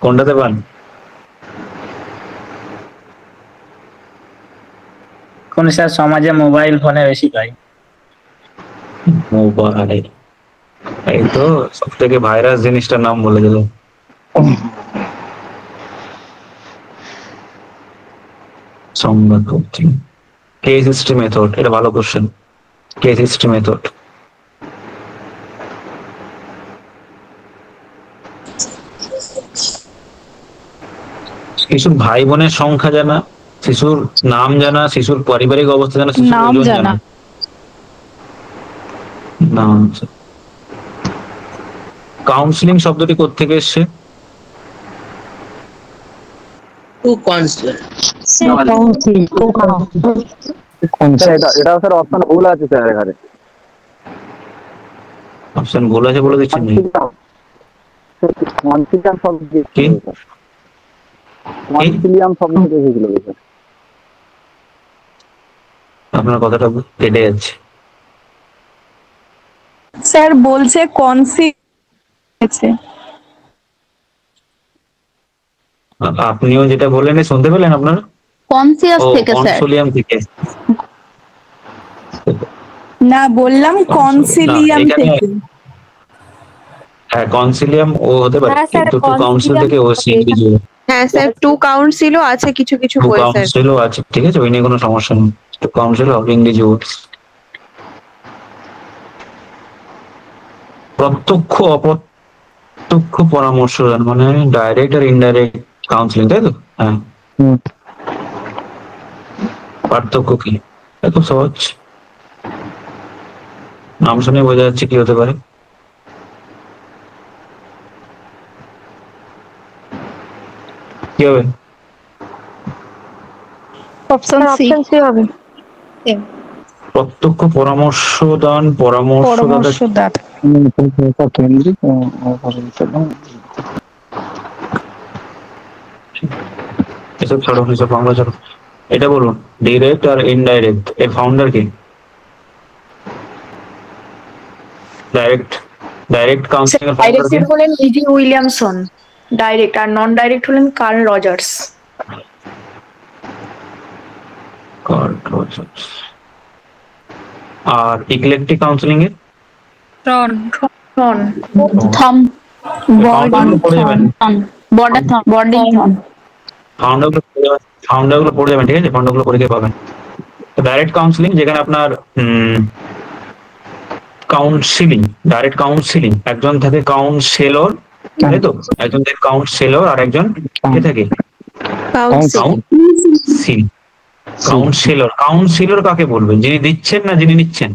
কোনটাতে পান? কোন স্যার সমাজে মোবাইল ফোনে বেশি পাই। মোবাইল, এই তো সব থেকে ভাইরাস জিনিসটার নাম বলে দিল। সংবাদপত্র, কেস হিস্ট্রি মেথড, এটা ভালো কোশ্চেন। কেস হিস্ট্রি মেথড, শিশুর ভাই বোনের সংখ্যা জানা, শিশুর নাম জানা, শিশুর পারিবারিক অবস্থা জানা, শিশুর নাম ওজন জানা। জানা। নাম। কাউন্সিলিং শব্দটি কোত্থেকে এসছে? To counsellor. এটা স্যার অপশন ভুল আছে স্যার, এখানে অপশন ভুল আছে বলে দিচ্ছেন। কনসিলিয়াম শব্দ কি? কনসিলিয়াম শব্দ দেখেছিল স্যার। আপনার কথাটা কেটে যাচ্ছে। স্যার বলছে কনসি আছে। আপনিও যেটা বললেন শুনতে পেলেন আপনারা? কনসিয়াস থেকে স্যার। কনসোলিয়াম থেকে। না, বললাম কনসিলিয়াম থেকে। হ্যাঁ, কনসিলিয়াম ও হতে পারে, কিন্তু টু কাউন্সিল থেকে ও ইংরেজি। হ্যাঁ স্যার, টু কাউন্সিলও আছে কিছু কিছু টু বই স্যার। কাউন্সিলও আছে, ঠিক আছে, ওই নিয়ে কোনো সমস্যা নেই। টু কাউন্সিল হবে ইংরেজি ওয়ার্ডস। প্রত্যক্ষ অপ্রত্যক্ষ পরামর্শ দান, মানে ডাইরেক্ট আর ইনডাইরেক্ট কাউন্সিলিং, তাই তো? হ্যাঁ। পার্থক্য কি? এত সহজ, নাম শুনে বোঝা যাচ্ছে কি হতে পারে। কি হবে? অপশন সি হবে। প্রত্যক্ষ পরামর্শ দান, পরামর্শদাতা। কেন্দ্রিক এসব ছাড়ো, এসব বাংলা ছাড়ো। এটা বলুন, ডিরেক্ট আর ইনডাইরেক্ট এর ফাউন্ডার কে? ডাইরেক্ট কাউন্সিলিং এর ফাউন্ডার কে? ডাইরেক্ট হলেন ইজি উইলিয়ামসন, ডাইরেক্ট, আর নন ডাইরেক্ট হলেন কার্ল রজার্স। আর ইক্লেকটিক কাউন্সিলিং এর? ফাউন্ডার গুলো পড়ে যাবেন, ঠিক আছে, ফাউন্ডার গুলো পরীক্ষায় পাবেন। ডাইরেক্ট কাউন্সিলিং, যেখানে আপনার কাউন্সিলিং, ডাইরেক্ট কাউন্সিলিং, একজন থাকে কাউন্সিলর, তাই তো? একজন থাকে কাউন্সিলর আর একজন কে থাকে? কাউন্সিলর। কাউন্সিলর কাকে বলবেন? যিনি দিচ্ছেন না যিনি নিচ্ছেন?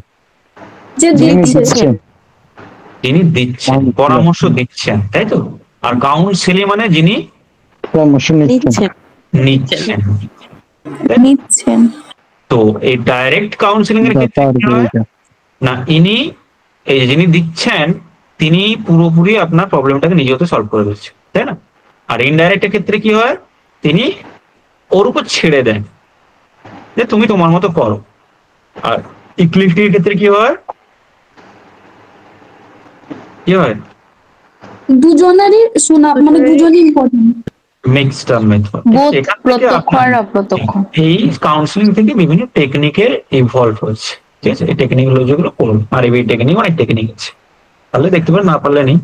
যিনি দিচ্ছেন, পরামর্শ দিচ্ছেন, তাই তো? আর কাউন্সিলিং মানে যিনি পরামর্শ নিচ্ছেন। তো এই ডাইরেক্ট কাউন্সিলিং এর ক্ষেত্রে কি হয় না, ইনি এই যিনি দিচ্ছেন তিনি পুরোপুরি আপনার প্রবলেমটাকে নিজে হতে সলভ করে দিচ্ছেন, তাই না? আর ইনডাইরেক্ট এর ক্ষেত্রে কি হয়, তিনি ওর উপর ছেড়ে দেন যে তুমি তোমার মতো করো। আর ইক্লিটির ক্ষেত্রে কি হয়, দুজনেরই শোনা, মানে দুজনই ইম্পর্টেন্ট। Mixed method. প্রত্যক্ষ আর অপ্রত্যক্ষ। এই কাউন্সিলিং থেকে বিভিন্ন টেকনিকের ইভলভ হচ্ছে, ঠিক আছে? এই টেকনিক গুলো যেগুলো করুন, আর এই টেকনিক অনেক টেকনিক আছে, তাহলে দেখতে পারেন, না পারলে নেই।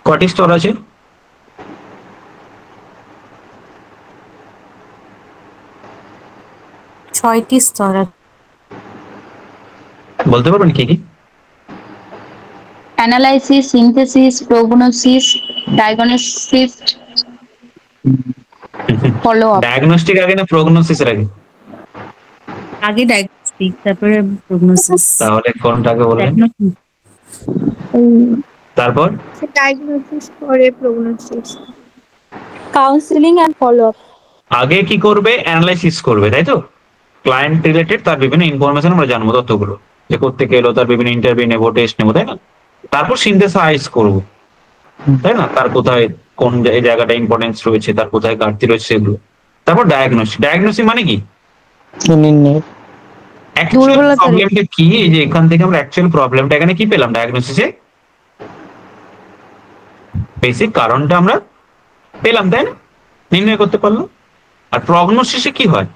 কয়টি স্তর আছে? ছয়টি স্তর। বলতে পারবেন কি কি? Analysis, synthesis, prognosis, diagnosis, follow up. Diagnostic আগে না প্রগনোসিস এর আগে? আগে ডায়াগনস্টিক, তারপরে প্রগনোসিস। তাহলে কোনটাকে বলবেন? তারপর ডায়াগনোসিস করে prognosis counselling and follow up. আগে কি করবে? অ্যানালাইসিস করবে, তাই তো? ক্লায়েন্ট রিলেটেড তার বিভিন্ন ইনফরমেশন আমরা জানবো, তথ্যগুলো যে কোত্থেকে এলো, তার বিভিন্ন ইন্টারভিউ নেবো, টেস্ট নেবো, তাই না? তারপর সিনথেসাইজ করবো, তাই না? তার কোথায় কোন এই জায়গাটা ইম্পর্টেন্স রয়েছে, তার কোথায় ঘাটতি রয়েছে সেগুলো। তারপর ডায়াগনোসিস। ডায়াগনোসিস মানে কি? প্রবলেমটা কি? এই যে এখান থেকে আমরা অ্যাকচুয়াল প্রবলেমটা এখানে কি পেলাম ডায়াগনোসিসে? বেসিক কারণটা আমরা পেলাম, তাই না? নির্ণয় করতে পারলাম। আর প্রগনোসিসে কি হয়?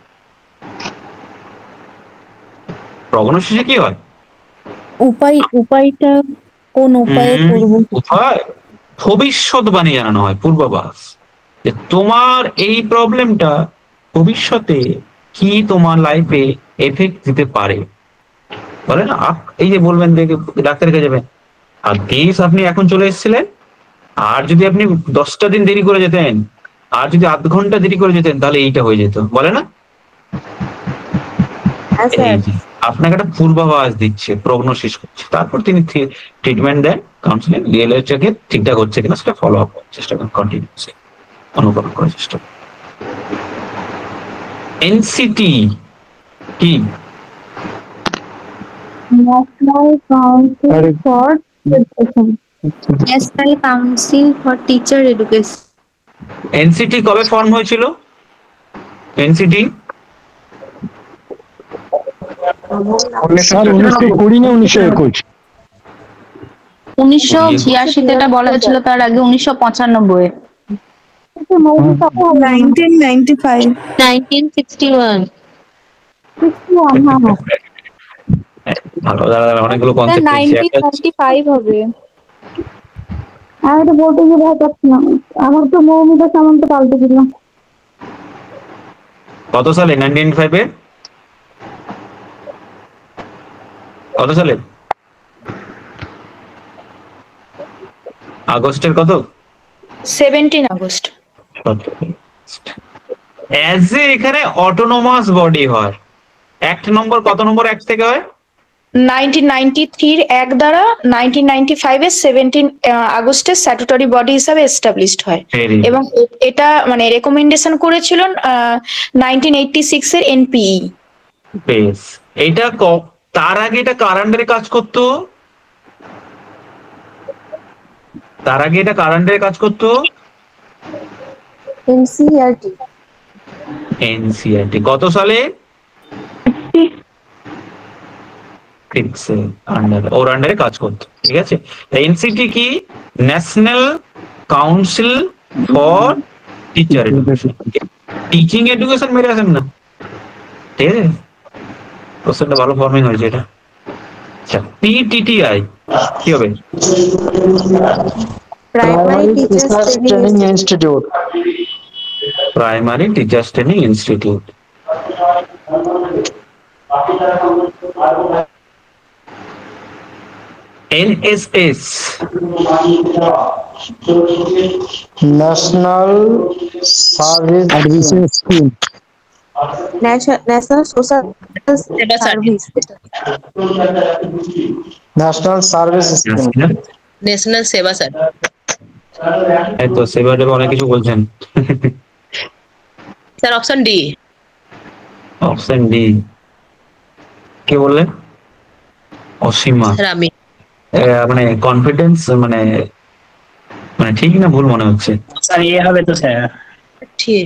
প্রগনোসিসে কি হয়? উপায়টা কোন উপায়ে করব? উপায় ভবিষ্যৎবাণী জানানো হয়, পূর্বাভাস, যে তোমার এই প্রবলেমটা ভবিষ্যতে কি তোমার লাইফে এফেক্ট দিতে পারে, বলে না? এই যে বলবেন দেখে ডাক্তারের কাছে যাবেন, আর কেস আপনি এখন চলে এসেছিলেন, আর যদি আপনি 10টা দিন দেরি করে যেতেন, আর যদি আধ ঘন্টা দেরি করে যেতেন, তাহলে এইটা হয়ে যেত, বলে না? আপনাকে একটা পূর্বাভাস দিচ্ছে, প্রগনোসিস করছে। তারপর তিনি ট্রিটমেন্ট দেন, কাউন্সিলিং, রিয়েলাইজটাকে ঠিকঠাক হচ্ছে কিনা সেটা ফলো আপ করার চেষ্টা করেন, কন্টিনিউয়াসলি অনুকরণ করার চেষ্টা করেন। এনসিটি কি? National council for national council for teacher education. NCT কবে ফর্ম হয়েছিল? এনসিটি 1986 এটা বলা হয়েছিল, তার আগে 1995 1995 1961 ভালো, দাঁড়া অনেকগুলো কনসেপ্ট আছে। 1995 হবে। আমি তো বলতে গিয়ে ভয় পাচ্ছিলাম, আমার তো মৌমিতা সামন্ত পাল্টে দিল। কত সালে? 1995 এ কত সালে? আগস্টের কত? 17 আগস্ট। অ্যাজ এ এখানে অটোনোমাস বডি হয়। অ্যাক্ট নম্বর কত নম্বর অ্যাক্ট থেকে হয়? 1993 এক দ্বারা 1995 এর 17 আগস্টে স্ট্যাটুটরি বডি হিসাবে এস্টাবলিশড হয়, এবং এটা মানে রেকমেন্ডেশন করেছিলেন 1986 এর এনপিই। বেশ, এটা তার আগে এটা কার আন্ডারে কাজ করতো? তার আগে এটা কার আন্ডারে কাজ করতো? এনসিইআরটি। এনসিইআরটি কত সালে? ওর আন্ডারে কাজ করতো, ঠিক আছে? এনসিটি কি? National council for teacher education. Teaching education মেরে আসেন না, ঠিক আছে? কোশ্চেনটা ভালো ফর্মিং হয়েছে এটা। আচ্ছা, পিটিটিআই কি হবে? Primary teachers training institute. Primary teachers training institute. NSS national service scheme. National social service. National service scheme. National সেবা স্যার। এই তো সেবাটা অনেক কিছু বলছেন sir. Option D. Option D কে বললেন? অসীমা। স্যার আমি মানে কনফিডেন্স মানে মানে ঠিক না ভুল মনে হচ্ছে? স্যার এ হবে তো স্যার। ঠিক।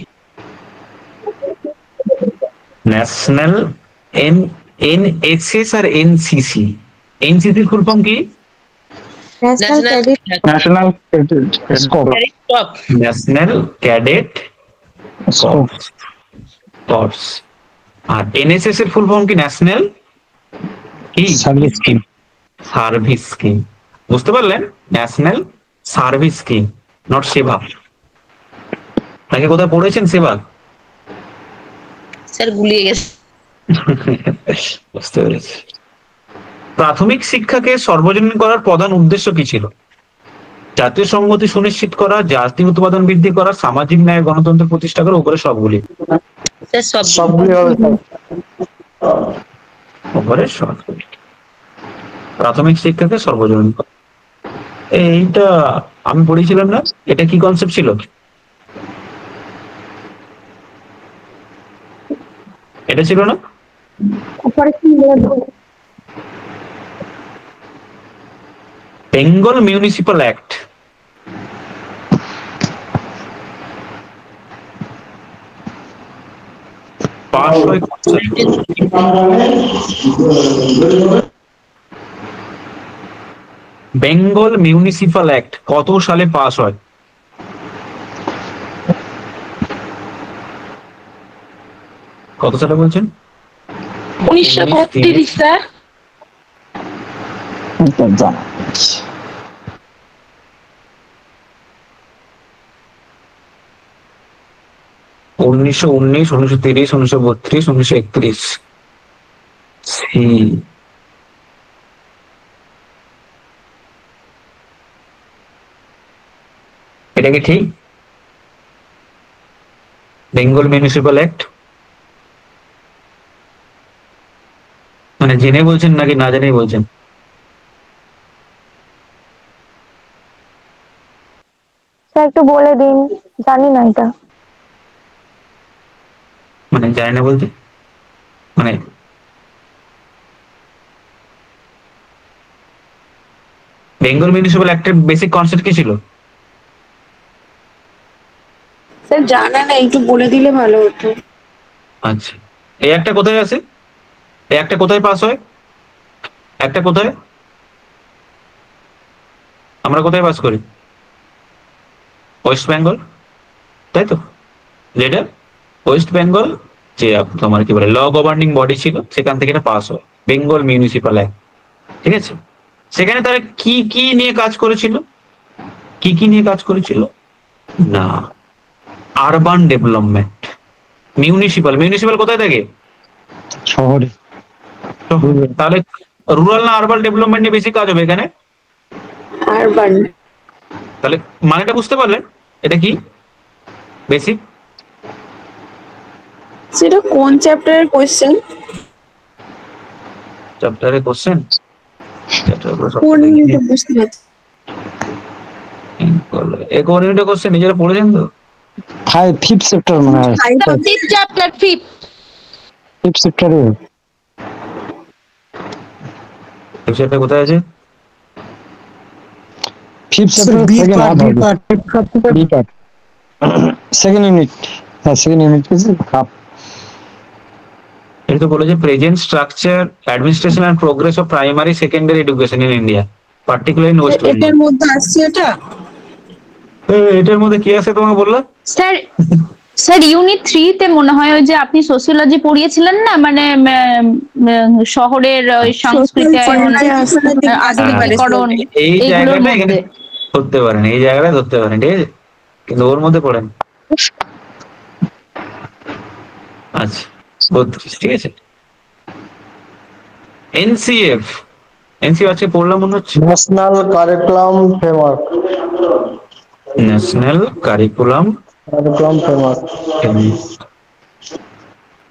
ন্যাশনাল এনএসএস আর এনসিসি। এনসিসি এর ফুল ফর্ম কি? National scope. National cadet corps. আর এনএসএস এর ফুল ফর্ম কি? ন্যাশনাল কি সার্ভিস স্কিম। সার্ভিস স্কিম, বুঝতে পারলেন? ন্যাশনাল সার্ভিস স্কিম, নট সেবা। তাকে কোথায় পড়েছেন সেবা? স্যার গুলিয়ে গেছে। বুঝতে পেরেছি। প্রাথমিক শিক্ষাকে সর্বজনীন করার প্রধান উদ্দেশ্য কি ছিল? জাতীয় সংহতি সুনিশ্চিত করা, জাতীয় উৎপাদন বৃদ্ধি করা, সামাজিক ন্যায়, গণতন্ত্র প্রতিষ্ঠা করা, উপরে সবগুলি। সবগুলি হবে উপরে সবগুলি। প্রাথমিক শিক্ষাকে সর্বজনীন করা। এইটা আমি পড়েছিলাম না, এটা কি কনসেপ্ট ছিল? এটা ছিল না? Bengal municipal act. পাস হয় বেঙ্গল মিউনিসিপাল অ্যাক্ট কত সালে পাস হয়? কত সালে বলছেন? 1932 স্যার। 1919, 1930, 1932, 1931। এটা কি ঠিক? বেঙ্গল মিউনিসিপাল অ্যাক্ট মানে জেনে বলছেন নাকি না জেনেই বলছেন? স্যার একটু বলে দিন, জানি না এটা। মানে জানি না বলতে মানে বেঙ্গল মিউনিসিপাল অ্যাক্টের বেসিক কনসেপ্ট কি ছিল? স্যার জানা না, একটু বলে দিলে ভালো হতো। আচ্ছা, এই একটা কোথায় আছে? এই একটা কোথায় পাস হয়? একটা কোথায় আমরা কোথায় পাস করি? ওয়েস্ট বেঙ্গল, তাই তো? যেটা ওয়েস্ট বেঙ্গল যে তোমার কি বলে ল গভর্নিং বডি ছিল, সেখান থেকে এটা পাস হয়, বেঙ্গল মিউনিসিপাল অ্যাক্ট। ঠিক আছে, সেখানে তারা কি কি নিয়ে কাজ করেছিল? কি কি নিয়ে কাজ করেছিল না, আরবান ডেভেলপমেন্ট। মিউনিসিপাল কোথায় থাকে? শহরে। তাহলে রুরাল না আরবান ডেভেলপমেন্ট নিয়ে বেশি কাজ হবে এখানে? আরবান। তাহলে মানেটা বুঝতে পারলেন এটা কি বেসিক? সেটা কোন চ্যাপ্টারের কোশ্চেন? চ্যাপ্টারের কোশ্চেন কোন ইউনিটে বুঝতে পারছি? ইকোনমিটা কোশ্চেন নিজেরা পড়েছেন তো? 5th চ্যাপ্টার মনে হয়। 5th চ্যাপ্টার 5th চ্যাপ্টারে। সেটা কোথায় আছে? 5th chapter second half B part second unit. হ্যাঁ সেকেন্ড ইউনিট আছে হাফ। এটা তো বলেছে present structure, administration and progress of primary secondary education in India, particularly in West Bengal. এটার মধ্যে আসছে এটা? এটার মধ্যে কি আছে তোমাকে বললাম? স্যার ইউনিট 3 তে মনে হয় ওই যে আপনি সোসিওলজি পড়িয়েছিলেন না, মানে শহরের ওই সংস্কৃতি আধুনিকীকরণ এই জায়গাটা এখানে ধরতে পারেন, এই জায়গাটা ধরতে পারেন, ঠিক আছে, কিন্তু ওর মধ্যে পড়েন। আচ্ছা 32, ঠিক আছে। এনসিএফ আজকে পড়লাম মনে হচ্ছে, national curriculum framework. National curriculum framework.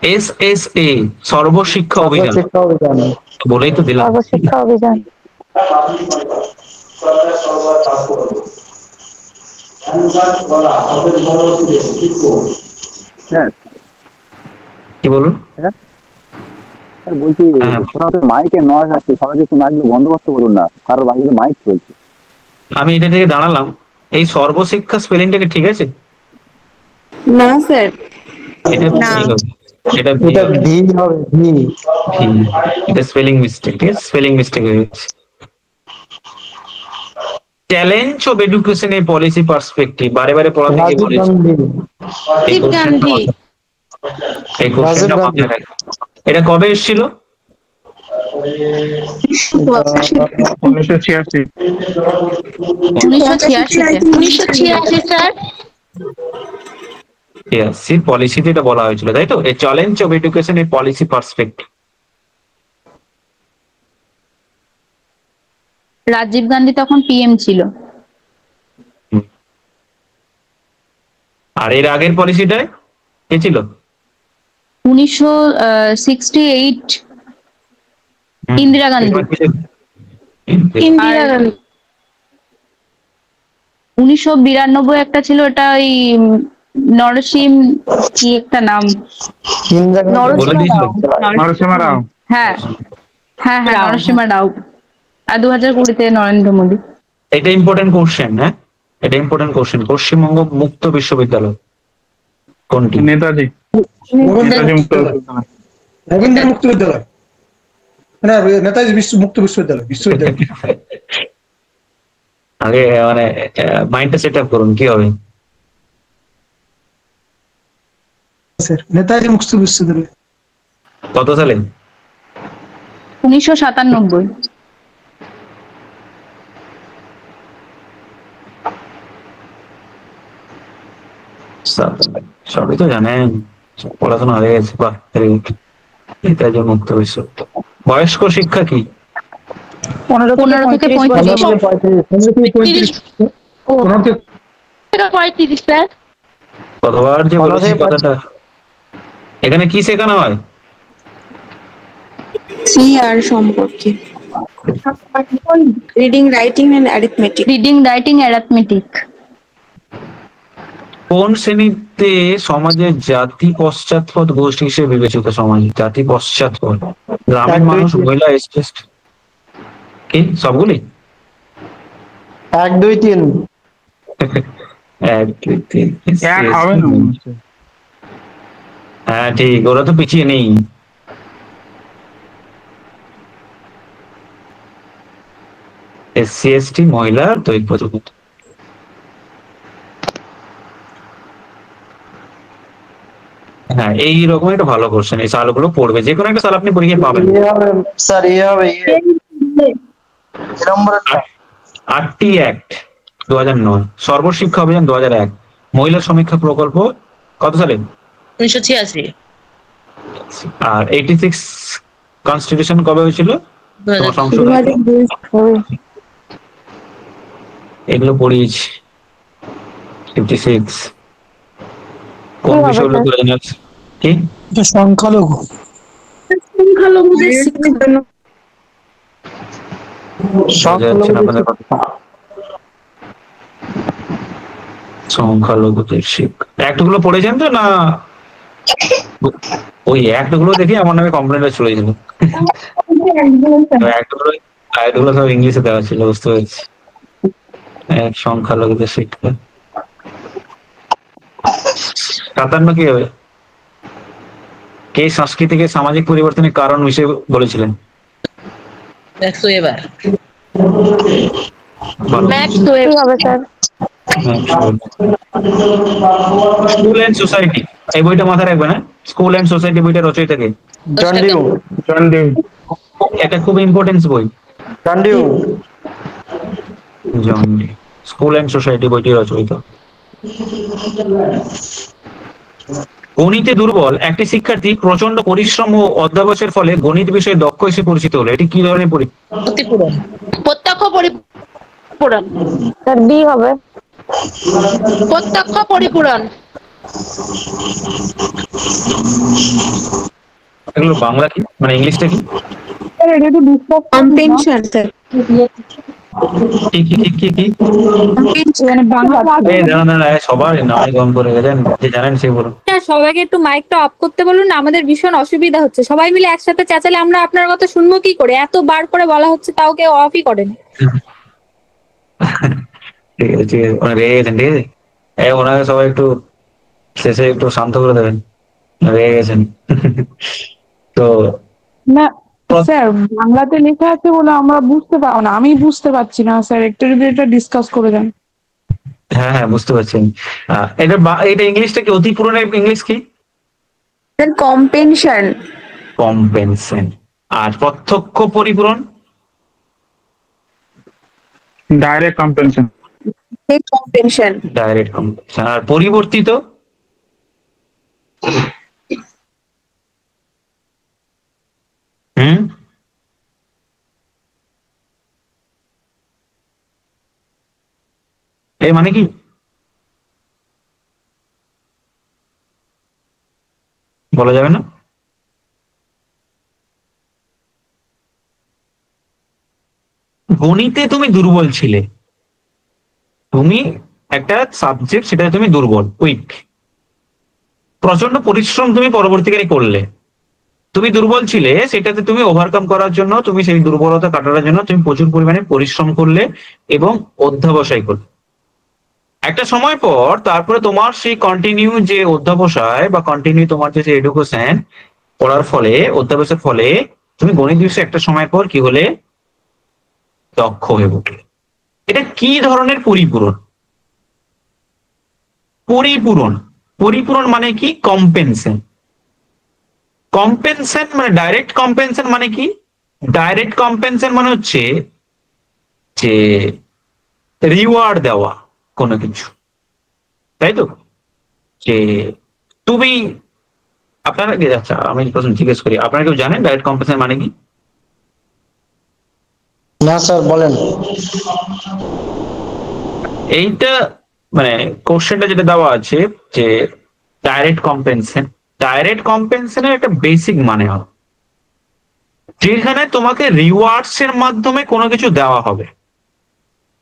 SSA Sarva Shiksha Abhiyan, বলেই তো দিলাম সর্বশিক্ষা অভিযান। কি বলুন? বলছি মাইকে নয়েজ আসছে, সবাই একটু মাইকগুলো বন্দোবস্ত করুন না, কারোর বাড়িতে মাইক চলছে। আমি এটা থেকে দাঁড়ালাম, এই সর্বশিক্ষা স্পেলিংটা কি ঠিক আছে? না স্যার, এটা এটা ভি হবে, ভি। এটা স্পেলিং মিস্টেক, ঠিক আছে, স্পেলিং মিস্টেক হয়ে গেছে। Challenge of education a policy perspective, বারে বারে পড়াতে গিয়ে বলেছি এই কোশ্চেনটা মাথায় রাখো। এটা কবে এসেছিল? 1986। 1986 স্যার। পলিসিতে এটা বলা হয়েছিল, তাই তো? এই challenge of education a policy perspective. Rajiv Gandhi তখন পিএম ছিল। আর এর আগের পলিসিটায় কে ছিল? 1968 ইন্দিরা গান্ধী। ইন্দিরা গান্ধী। 1992 একটা ছিল, ওটা ওই নরসিম কি একটা নাম, নরসিংহ রাও। হ্যাঁ হ্যাঁ হ্যাঁ নরসিমা রাও। আর 2020-তে নরেন্দ্র মোদী। এটা ইম্পর্টেন্ট কোশ্চেন, হ্যাঁ এটা ইম্পর্টেন্ট কোশ্চেন। পশ্চিমবঙ্গ মুক্ত বিশ্ববিদ্যালয় কোনটি? নেতাজি নেতাজি মুক্ত বিশ্ববিদ্যালয়। রবীন্দ্র মুক্ত বিদ্যালয়, না নেতাজি মুক্ত বিশ্ববিদ্যালয়, বিশ্ববিদ্যালয়। আগে মানে মাইন্ডটা সেট আপ করুন কি হবে। স্যার নেতাজি মুক্ত বিশ্ববিদ্যালয়। কত সালে? 1997। সবই তো জানেন, পড়াশোনা হয়ে গেছে। বাহ, নেতাজি মুক্ত বিশ্ববিদ্যালয়। বয়স্ক শিক্ষা কি? 15 থেকে 35। স্যার কতবার যে বলেছি কথাটা। এখানে কি শেখানো হয়? সিআর সম্পর্কে reading writing and arithmetic. Reading writing arithmetic. কোন শ্রেণীতে সমাজের জাতি পশ্চাৎপদ গোষ্ঠী হিসেবে বিবেচিত? সমাজ জাতি পশ্চাৎপদ, গ্রামের মানুষ, মহিলা, এসটি? কি সবগুলি? 1 2 3 1 2 3 এক হবে না। হ্যাঁ ঠিক, ওরা তো পিছিয়ে নেই। এসসি এসটি, মহিলা, দলিত প্রতিবন্ধী। হ্যাঁ এইরকম একটা ভালো কোশ্চেন, এই সালগুলো পড়বে, যে কোনো একটা সাল আপনি পরীক্ষায় পাবেন। স্যার এই হবে নম্বর 8টি অ্যাক্ট 2009, সর্বশিক্ষা অভিযান 2001, মহিলা সমীক্ষা প্রকল্প কত সালে? 1986। আর 86 কনস্টিটিউশন কবে হয়েছিল? তোমার সংশোধন এগুলো পড়িয়েছি। 56 কোন বিষয়গুলো করে জানাস? কি সংখ্যালঘু? সংখ্যালঘুদের শিক্ষা সংখ্যালঘুদের শিক্ষা অ্যাক্ট গুলো পড়েছেন তো না? ওই অ্যাক্ট গুলো দেখে আমার নামে কমপ্লেন্ট চলে গেছিল। অ্যাক্ট গুলো সব ইংলিশে দেওয়া ছিল, বুঝতে পেরেছি। সংখ্যালঘুদের শিক্ষা 57 কি হবে? কে সংস্কৃতিকে সামাজিক পরিবর্তনের কারণ হিসেবে বলেছিলেন? এবার হবে স্যার। স্কুল এন্ড সোসাইটি, এই বইটা মাথায় রাখবে না। স্কুল এন্ড সোসাইটি বইটা রচয়িতা কে? জন ডিউ। এটা খুব ইম্পর্টেন্স বই। John Dewey. School and society বইটি রচয়িতা। গণিতে দুর্বল একটি শিক্ষার্থী প্রচন্ড পরিশ্রম ও অধ্যাবসায়ের ফলে গণিত বিষয়ে দক্ষ হিসেবে পরিচিত হলো। এটি কি ধরনের ক্ষতিপূরণ? প্রত্যক্ষ পরিপূরণ। স্যার বি হবে। প্রত্যক্ষ পরিপূরণ। এগুলো বাংলা কি, মানে ইংলিশটা কি? Compensation sir. কি কি কি কি কি মানে বাংলা সবার নামে গম করে গেলেন, যে জানেন সে বলুন। সবাইকে একটু মাইকটা অফ করতে বলুন, আমাদের ভীষণ অসুবিধা হচ্ছে। সবাই মিলে একসাথে চেঁচালে আমরা আপনার কথা শুনবো কি করে? এত বার করে বলা হচ্ছে তাও কেউ অফই করেন। ঠিক আছে ঠিক আছে, ওনারা রেগে গেছেন, ঠিক আছে। ওনাকে সবাই একটু শেষে একটু শান্ত করে দেবেন, রেগে গেছেন। তো না স্যার, বাংলাতে লেখা আছে বলে আমরা বুঝতে পারবো না, আমি বুঝতে পারছি না স্যার, একটু যদি এটা ডিসকাস করে দেন। হ্যাঁ হ্যাঁ বুঝতে পারছেন। এটা ইংলিশটা কি? অতিপূরণের ইংলিশ কি? কম্পেনশন। কম্পেনশন। আর প্রত্যক্ষ পরিপূরণ? Direct compensation. Compensation. Direct compensation. আর পরিবর্তিত? এই মানে কি? বলা যাবে না? গণিতে তুমি দুর্বল ছিলে, তুমি একটা সাবজেক্ট সেটা তুমি দুর্বল, উইক, প্রচন্ড পরিশ্রম তুমি পরবর্তীকালে করলে, তুমি দুর্বল ছিলে সেটাতে তুমি ওভারকাম করার জন্য, তুমি সেই দুর্বলতা কাটানোর জন্য তুমি প্রচুর পরিমাণে পরিশ্রম করলে এবং অধ্যবসায় করলে। একটা সময় পর তারপরে তোমার সেই কন্টিনিউ যে অধ্যবসায় বা কন্টিনিউ তোমার যে এডুকেশন পড়ার ফলে, অধ্যবসায়ের ফলে তুমি গণিত বিষয়ে একটা সময় পর কি হলে দক্ষ হয়ে উঠলে। এটা কি ধরনের পরিপূরণ? পরিপূরণ, পরিপূরণ মানে কি? কম্পেনসেশন। কম্পেনসেশন মানে ডাইরেক্ট কম্পেনসেশন মানে কি? ডাইরেক্ট কম্পেনসেশন মানে হচ্ছে যে রিওয়ার্ড দেওয়া কোনো কিছু, তাই তো? যে তুমি আপনারা, আচ্ছা আমি প্রশ্ন জিজ্ঞেস করি, আপনারা কেউ জানেন ডাইরেক্ট কম্পেনসেশন মানে কি? না স্যার বলেন। এইটা মানে কোশ্চেনটা যেটা দেওয়া আছে যে ডাইরেক্ট কম্পেনসেশন, ডাইরেক্ট কম্পেনসেশনের একটা বেসিক মানে হয় যেখানে তোমাকে রিওয়ার্ডস এর মাধ্যমে কোনো কিছু দেওয়া হবে।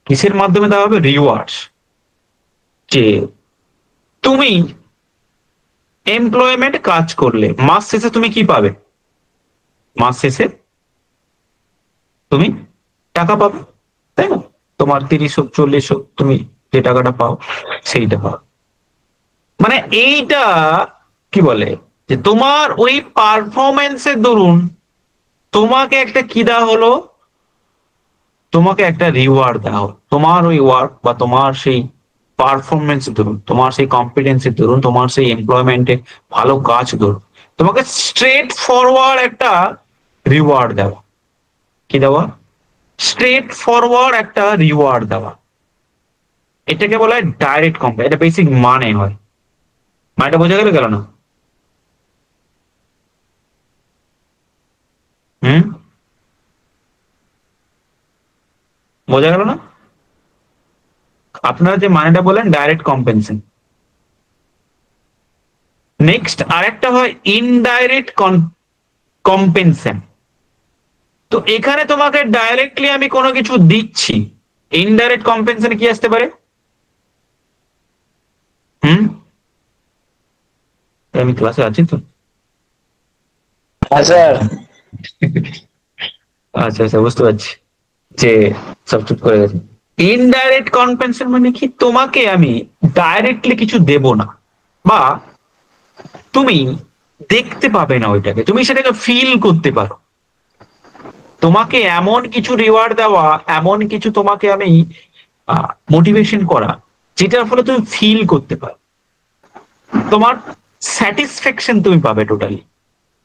কিসের মাধ্যমে দেওয়া হবে? রিওয়ার্ডস। যে তুমি এমপ্লয়মেন্ট কাজ করলে মাস শেষে তুমি কি পাবে? মাস শেষে তুমি টাকা পাবে, তাই না? তোমার 30 হোক 40 হোক, তুমি যে টাকাটা পাও সেইটা পাও। মানে এইটা কি বলে যে তোমার ওই পারফরমেন্সের দরুন তোমাকে একটা কি দেওয়া হলো, তোমাকে একটা রিওয়ার্ড দেওয়া হলো। তোমার ওই ওয়ার্ক বা তোমার সেই পারফরমেন্স ধরুন, তোমার সেই কম্পিটেন্সের ধরুন, তোমার সেই এমপ্লয়মেন্টে ভালো কাজ ধরুন, তোমাকে স্ট্রেট ফরওয়ার্ড একটা রিওয়ার্ড দেওয়া। কি দেওয়া? স্ট্রেট ফরওয়ার্ড একটা রিওয়ার্ড দেওয়া। এটাকে বলা হয় ডাইরেক্ট কম্পেনসেশন। এটা বেসিক মানে হয়। মানেটা বোঝা গেল না? বোঝা গেল না? আপনারা যে মানেটা বলেন ডাইরেক্ট কম্পেনসেশন। নেক্সট আরেকটা হয় ইনডাইরেক্ট কম্পেনসেশন। তো এখানে তোমাকে ডাইরেক্টলি আমি কোনো কিছু দিচ্ছি, ইনডাইরেক্ট কম্পেনসেশন কি আসতে পারে? আমি ক্লাসে আছি তো। আচ্ছা আচ্ছা বুঝতে পারছি যে সব চুপ করে গেছে। ইনডাইরেক্ট কম্পেনসেশন মানে কি? তোমাকে আমি ডাইরেক্টলি কিছু দেব না, বা তুমি দেখতে পাবে না ওইটাকে, তুমি সেটাকে ফিল করতে পারো। তোমাকে এমন কিছু রিওয়ার্ড দেওয়া, এমন কিছু তোমাকে আমি মোটিভেশন করা যেটার ফলে তুমি ফিল করতে পারো, তোমার স্যাটিসফ্যাকশন তুমি পাবে টোটালি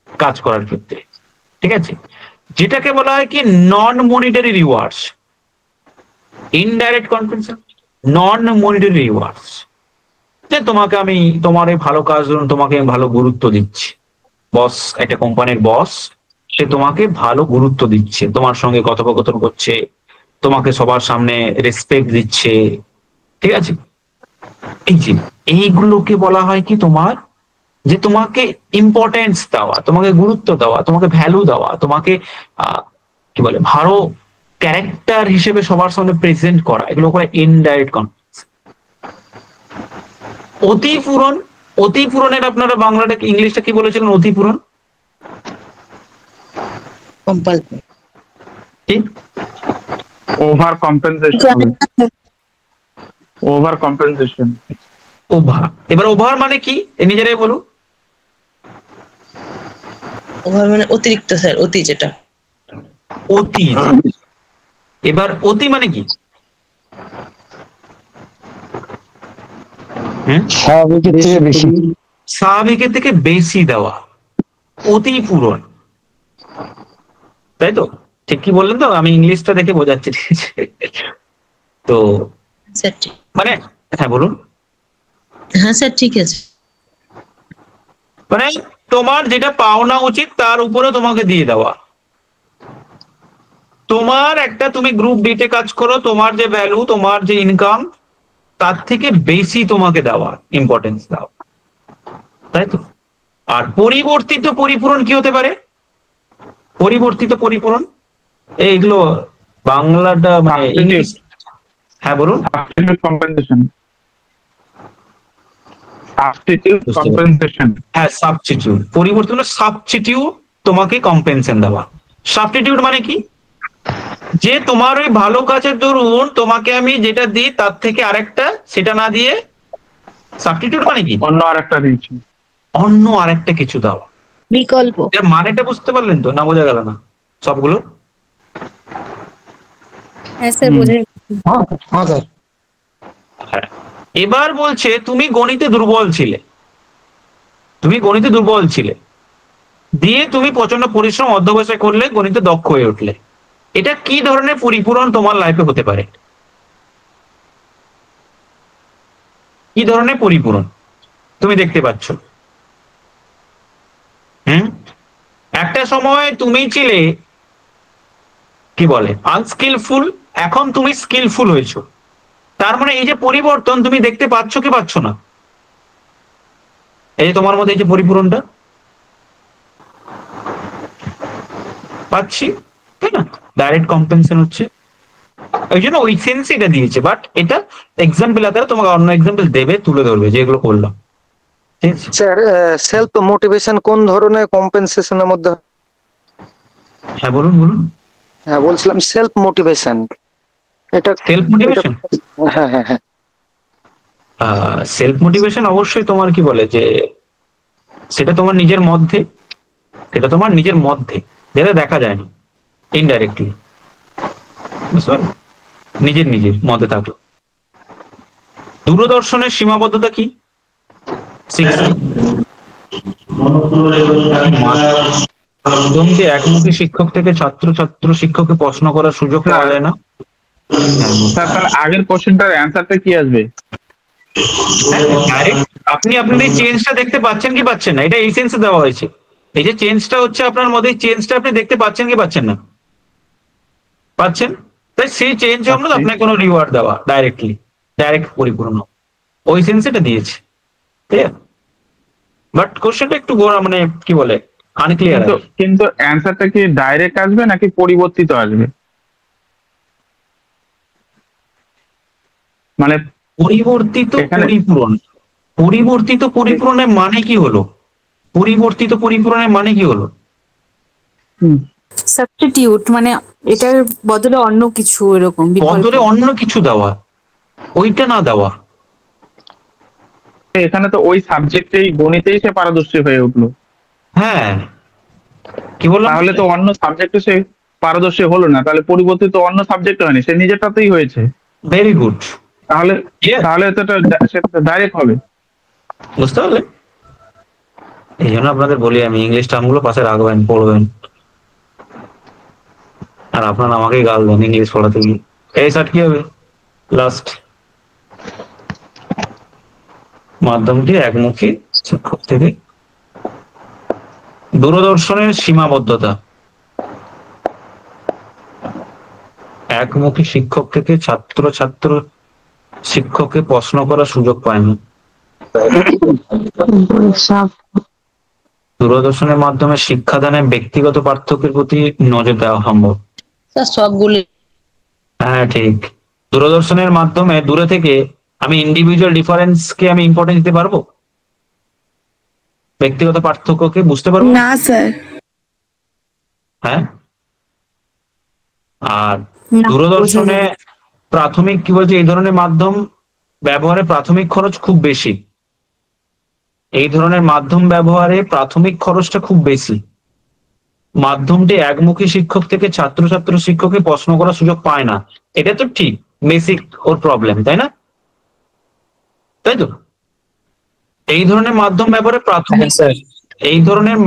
কাজ করার ক্ষেত্রে। ঠিক আছে? যেটাকে বলা হয় কি নন মনিটারি রিওয়ার্ডস। ইনডাইরেক্ট কম্পেনসেশন নন মনিটারি রিওয়ার্ডস। যে তোমাকে আমি তোমার এই ভালো কাজ ধরুন, তোমাকে আমি ভালো গুরুত্ব দিচ্ছি। বস, একটা কোম্পানির বস, সে তোমাকে ভালো গুরুত্ব দিচ্ছে, তোমার সঙ্গে কথোপকথন করছে, তোমাকে সবার সামনে রেসপেক্ট দিচ্ছে। ঠিক আছে? এই যে এইগুলোকে বলা হয় কি তোমার, যে তোমাকে ইম্পর্টেন্স দেওয়া, তোমাকে গুরুত্ব দেওয়া, তোমাকে ভ্যালু দেওয়া, তোমাকে কি বলে ভালো ক্যারেক্টার হিসেবে সবার সামনে প্রেজেন্ট করা, এগুলো করে ইনডাইরেক্ট কম্পেনসেশন। অতিপূরণ, অতিপূরণের আপনারা বাংলাটা ইংলিশটা কি বলেছিলেন? অতিপূরণ over compensation. Over compensation. Over. এবার ওভার মানে কি নিজেরাই বলুন। ওভার মানে অতিরিক্ত স্যার, অতি যেটা। অতি। এবার অতি মানে কি? স্বাভাবিকের থেকে বেশি। স্বাভাবিকের থেকে বেশি দেওয়া, অতিপূরণ। তাই তো? ঠিক কি বললেন তো? আমি ইংলিশটা দেখে বোঝাচ্ছি। ঠিক আছে? তো মানে হ্যাঁ বলুন। হ্যাঁ স্যার ঠিক আছে। মানে তোমার যেটা পাওনা উচিত তার উপরে তোমাকে দিয়ে দেওয়া। তোমার একটা, তুমি গ্রুপ ডি তে কাজ করো, তোমার যে ভ্যালু, তোমার যে ইনকাম, তার থেকে বেশি তোমাকে দেওয়া, ইম্পর্টেন্স দেওয়া। তাই তো? আর পরিবর্তিত পরিপূরণ কি হতে পারে? পরিবর্তিত পরিপূরণ এইগুলো বাংলাটা মানে ইংলিশ। হ্যাঁ বলুন। কম্পেনসেশন। কম্পেনসেশন। হ্যাঁ সাবস্টিটিউট, পরিবর্তন সাবস্টিটিউট, তোমাকে কম্পেনসেশন দেওয়া। সাবস্টিটিউট মানে কি, যে তোমার ওই ভালো কাজের দরুন তোমাকে আমি যেটা দিই তার থেকে আরেকটা সেটা না দিয়ে, সাবস্টিটিউট মানে কি অন্য আরেকটা দিচ্ছি, অন্য আরেকটা কিছু দাও, বিকল্প। এর মানেটা বুঝতে পারলেন তো, না বোঝা গেল না সবগুলো? হ্যাঁ স্যার বুঝে গেছি। হ্যাঁ স্যার। হ্যাঁ, এবার বলছে তুমি গণিতে দুর্বল ছিলে, তুমি গণিতে দুর্বল ছিলে, দিয়ে তুমি প্রচন্ড পরিশ্রম অধ্যবসায় করলে, গণিতে দক্ষ হয়ে উঠলে। এটা কি ধরনের পরিপূরণ তোমার লাইফে হতে পারে? কি ধরনের পরিপূরণ তুমি দেখতে পাচ্ছ? একটা সময় তুমি ছিলে কি বলে আনস্কিলফুল, এখন তুমি স্কিলফুল হয়েছো। তার মানে এই যে পরিবর্তন তুমি দেখতে পাচ্ছ কি পাচ্ছ না? এই যে তোমার মধ্যে এই যে পরিপূরণটা পাচ্ছি, তাই না? ডাইরেক্ট কম্পেনসেশন হচ্ছে, ওই জন্য ওই সেন্সে এটা দিয়েছে। বাট এটা এক্সাম্পল আকারে তোমাকে অন্য এক্সাম্পল দেবে, তুলে ধরবে যেগুলো করলাম। স্যার সেলফ মোটিভেশন কোন ধরনের কম্পেনসেশনের মধ্যে? হ্যাঁ বলুন বলুন। হ্যাঁ বলছিলাম সেলফ মোটিভেশন, এটা সেলফ মোটিভেশন। হ্যাঁ হ্যাঁ হ্যাঁ, সেলফ মোটিভেশন অবশ্যই তোমার কি বলে যে সেটা তোমার নিজের মধ্যে, সেটা তোমার নিজের মধ্যে, যেটা দেখা যায় না, ইনডাইরেক্টলি, বুঝতে পারলে? নিজের নিজের মধ্যে থাকলো। দূরদর্শনের সীমাবদ্ধতা কি? মাধ্যমকে একমুখী শিক্ষক থেকে ছাত্র শিক্ষককে প্রশ্ন করার সুযোগ পাওয়া যায় না। স্যার তাহলে আগের কোশ্চেনটার অ্যান্সারটা কি আসবে? আপনি আপনার এই চেঞ্জটা দেখতে পাচ্ছেন কি পাচ্ছেন না, এটা এই সেন্সে দেওয়া হয়েছে। এই যে চেঞ্জটা হচ্ছে আপনার মধ্যে, চেঞ্জটা আপনি দেখতে পাচ্ছেন কি পাচ্ছেন না? পাচ্ছেন। তাই সেই চেঞ্জ আমরা আপনাকে কোনো রিওয়ার্ড দেওয়া ডাইরেক্টলি, ডাইরেক্ট পরিপূর্ণ ওই সেন্সে এটা দিয়েছে, ঠিক আছে? বাট কোশ্চেনটা একটু মানে কি বলে আনক্লিয়ার। কিন্তু অ্যান্সারটা কি ডাইরেক্ট আসবে নাকি পরিবর্তিত আসবে? মানে পরিবর্তিত পরিপূরণ। পরিবর্তিত পরিপূরণের মানে কি হলো? পরিবর্তিত পরিপূরণের মানে কি হলো? সাবস্টিটিউট মানে এটার বদলে অন্য কিছু, এরকম বদলে অন্য কিছু দেওয়া, ওইটা না দেওয়া। এখানে তো ওই সাবজেক্টেই গণিতেই সে পারদর্শী হয়ে উঠলো। হ্যাঁ কি বললাম, তাহলে তো অন্য সাবজেক্টে সে পারদর্শী হলো না, তাহলে পরিবর্তিত অন্য সাবজেক্ট হয়নি, সে নিজেরটাতেই হয়েছে। Very good. তাহলে তো সেটা ডাইরেক্ট হবে, বুঝতে পারলে? এই জন্য আপনাদের বলি আমি, ইংলিশ টার্মগুলো পাশে রাখবেন, পড়বেন। আর আপনারা আমাকেই গাল দেন ইংলিশ পড়াতে গিয়ে। এই স্যার কি হবে লাস্ট? মাধ্যমটি একমুখী শিক্ষক থেকে দূরদর্শনের সীমাবদ্ধতা। একমুখী শিক্ষক থেকে ছাত্র শিক্ষককে প্রশ্ন করার সুযোগ পায় না। দূরদর্শনের মাধ্যমে শিক্ষাদানের ব্যক্তিগত পার্থক্যের প্রতি নজর দেওয়া সম্ভব। সবগুলি হ্যাঁ ঠিক। দূরদর্শনের মাধ্যমে দূরে থেকে আমি ইন্ডিভিজুয়াল ডিফারেন্সকে আমি ইম্পর্টেন্স দিতে পারবো, ব্যক্তিগত পার্থক্যকে বুঝতে পারবো না স্যার। হ্যাঁ, আর দূরদর্শনে প্রাথমিক কি বলছে, এই ধরনের মাধ্যম ব্যবহারে প্রাথমিক খরচ খুব বেশি। এই ধরনের মাধ্যম ব্যবহারে প্রাথমিক খরচটা খুব বেশি। মাধ্যমটি একমুখী শিক্ষক থেকে ছাত্র শিক্ষককে প্রশ্ন করার সুযোগ পায় না। এটা তো ঠিক, বেসিক ওর প্রবলেম, তাই না? তাই তো এই ধরনের মাধ্যম ব্যবহারে প্রাথমিক, এই ধরনের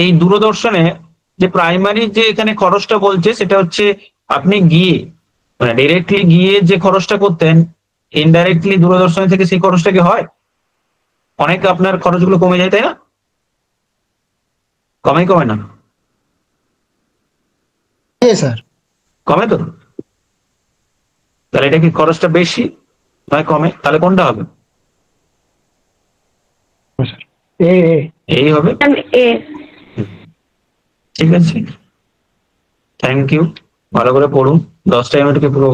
এই দূরদর্শনে যে প্রাইমারি যে এখানে খরচটা বলছে সেটা হচ্ছে আপনি গিয়ে মানে ডিরেক্টলি গিয়ে যে খরচটা করতেন, ইনডাইরেক্টলি দূরদর্শন থেকে সেই খরচটা কি হয়? অনেক আপনার খরচগুলো কমে যায়, তাই না? কমে না? স্যার কমে তো। তাহলে এটা কি খরচটা বেশি নয় কমে? তাহলে কোনটা হবে? এই হবে। ঠিক আছে, থ্যাংক ইউ। ভালো করে পড়ুন, 10 টাইম এটাকে পুরো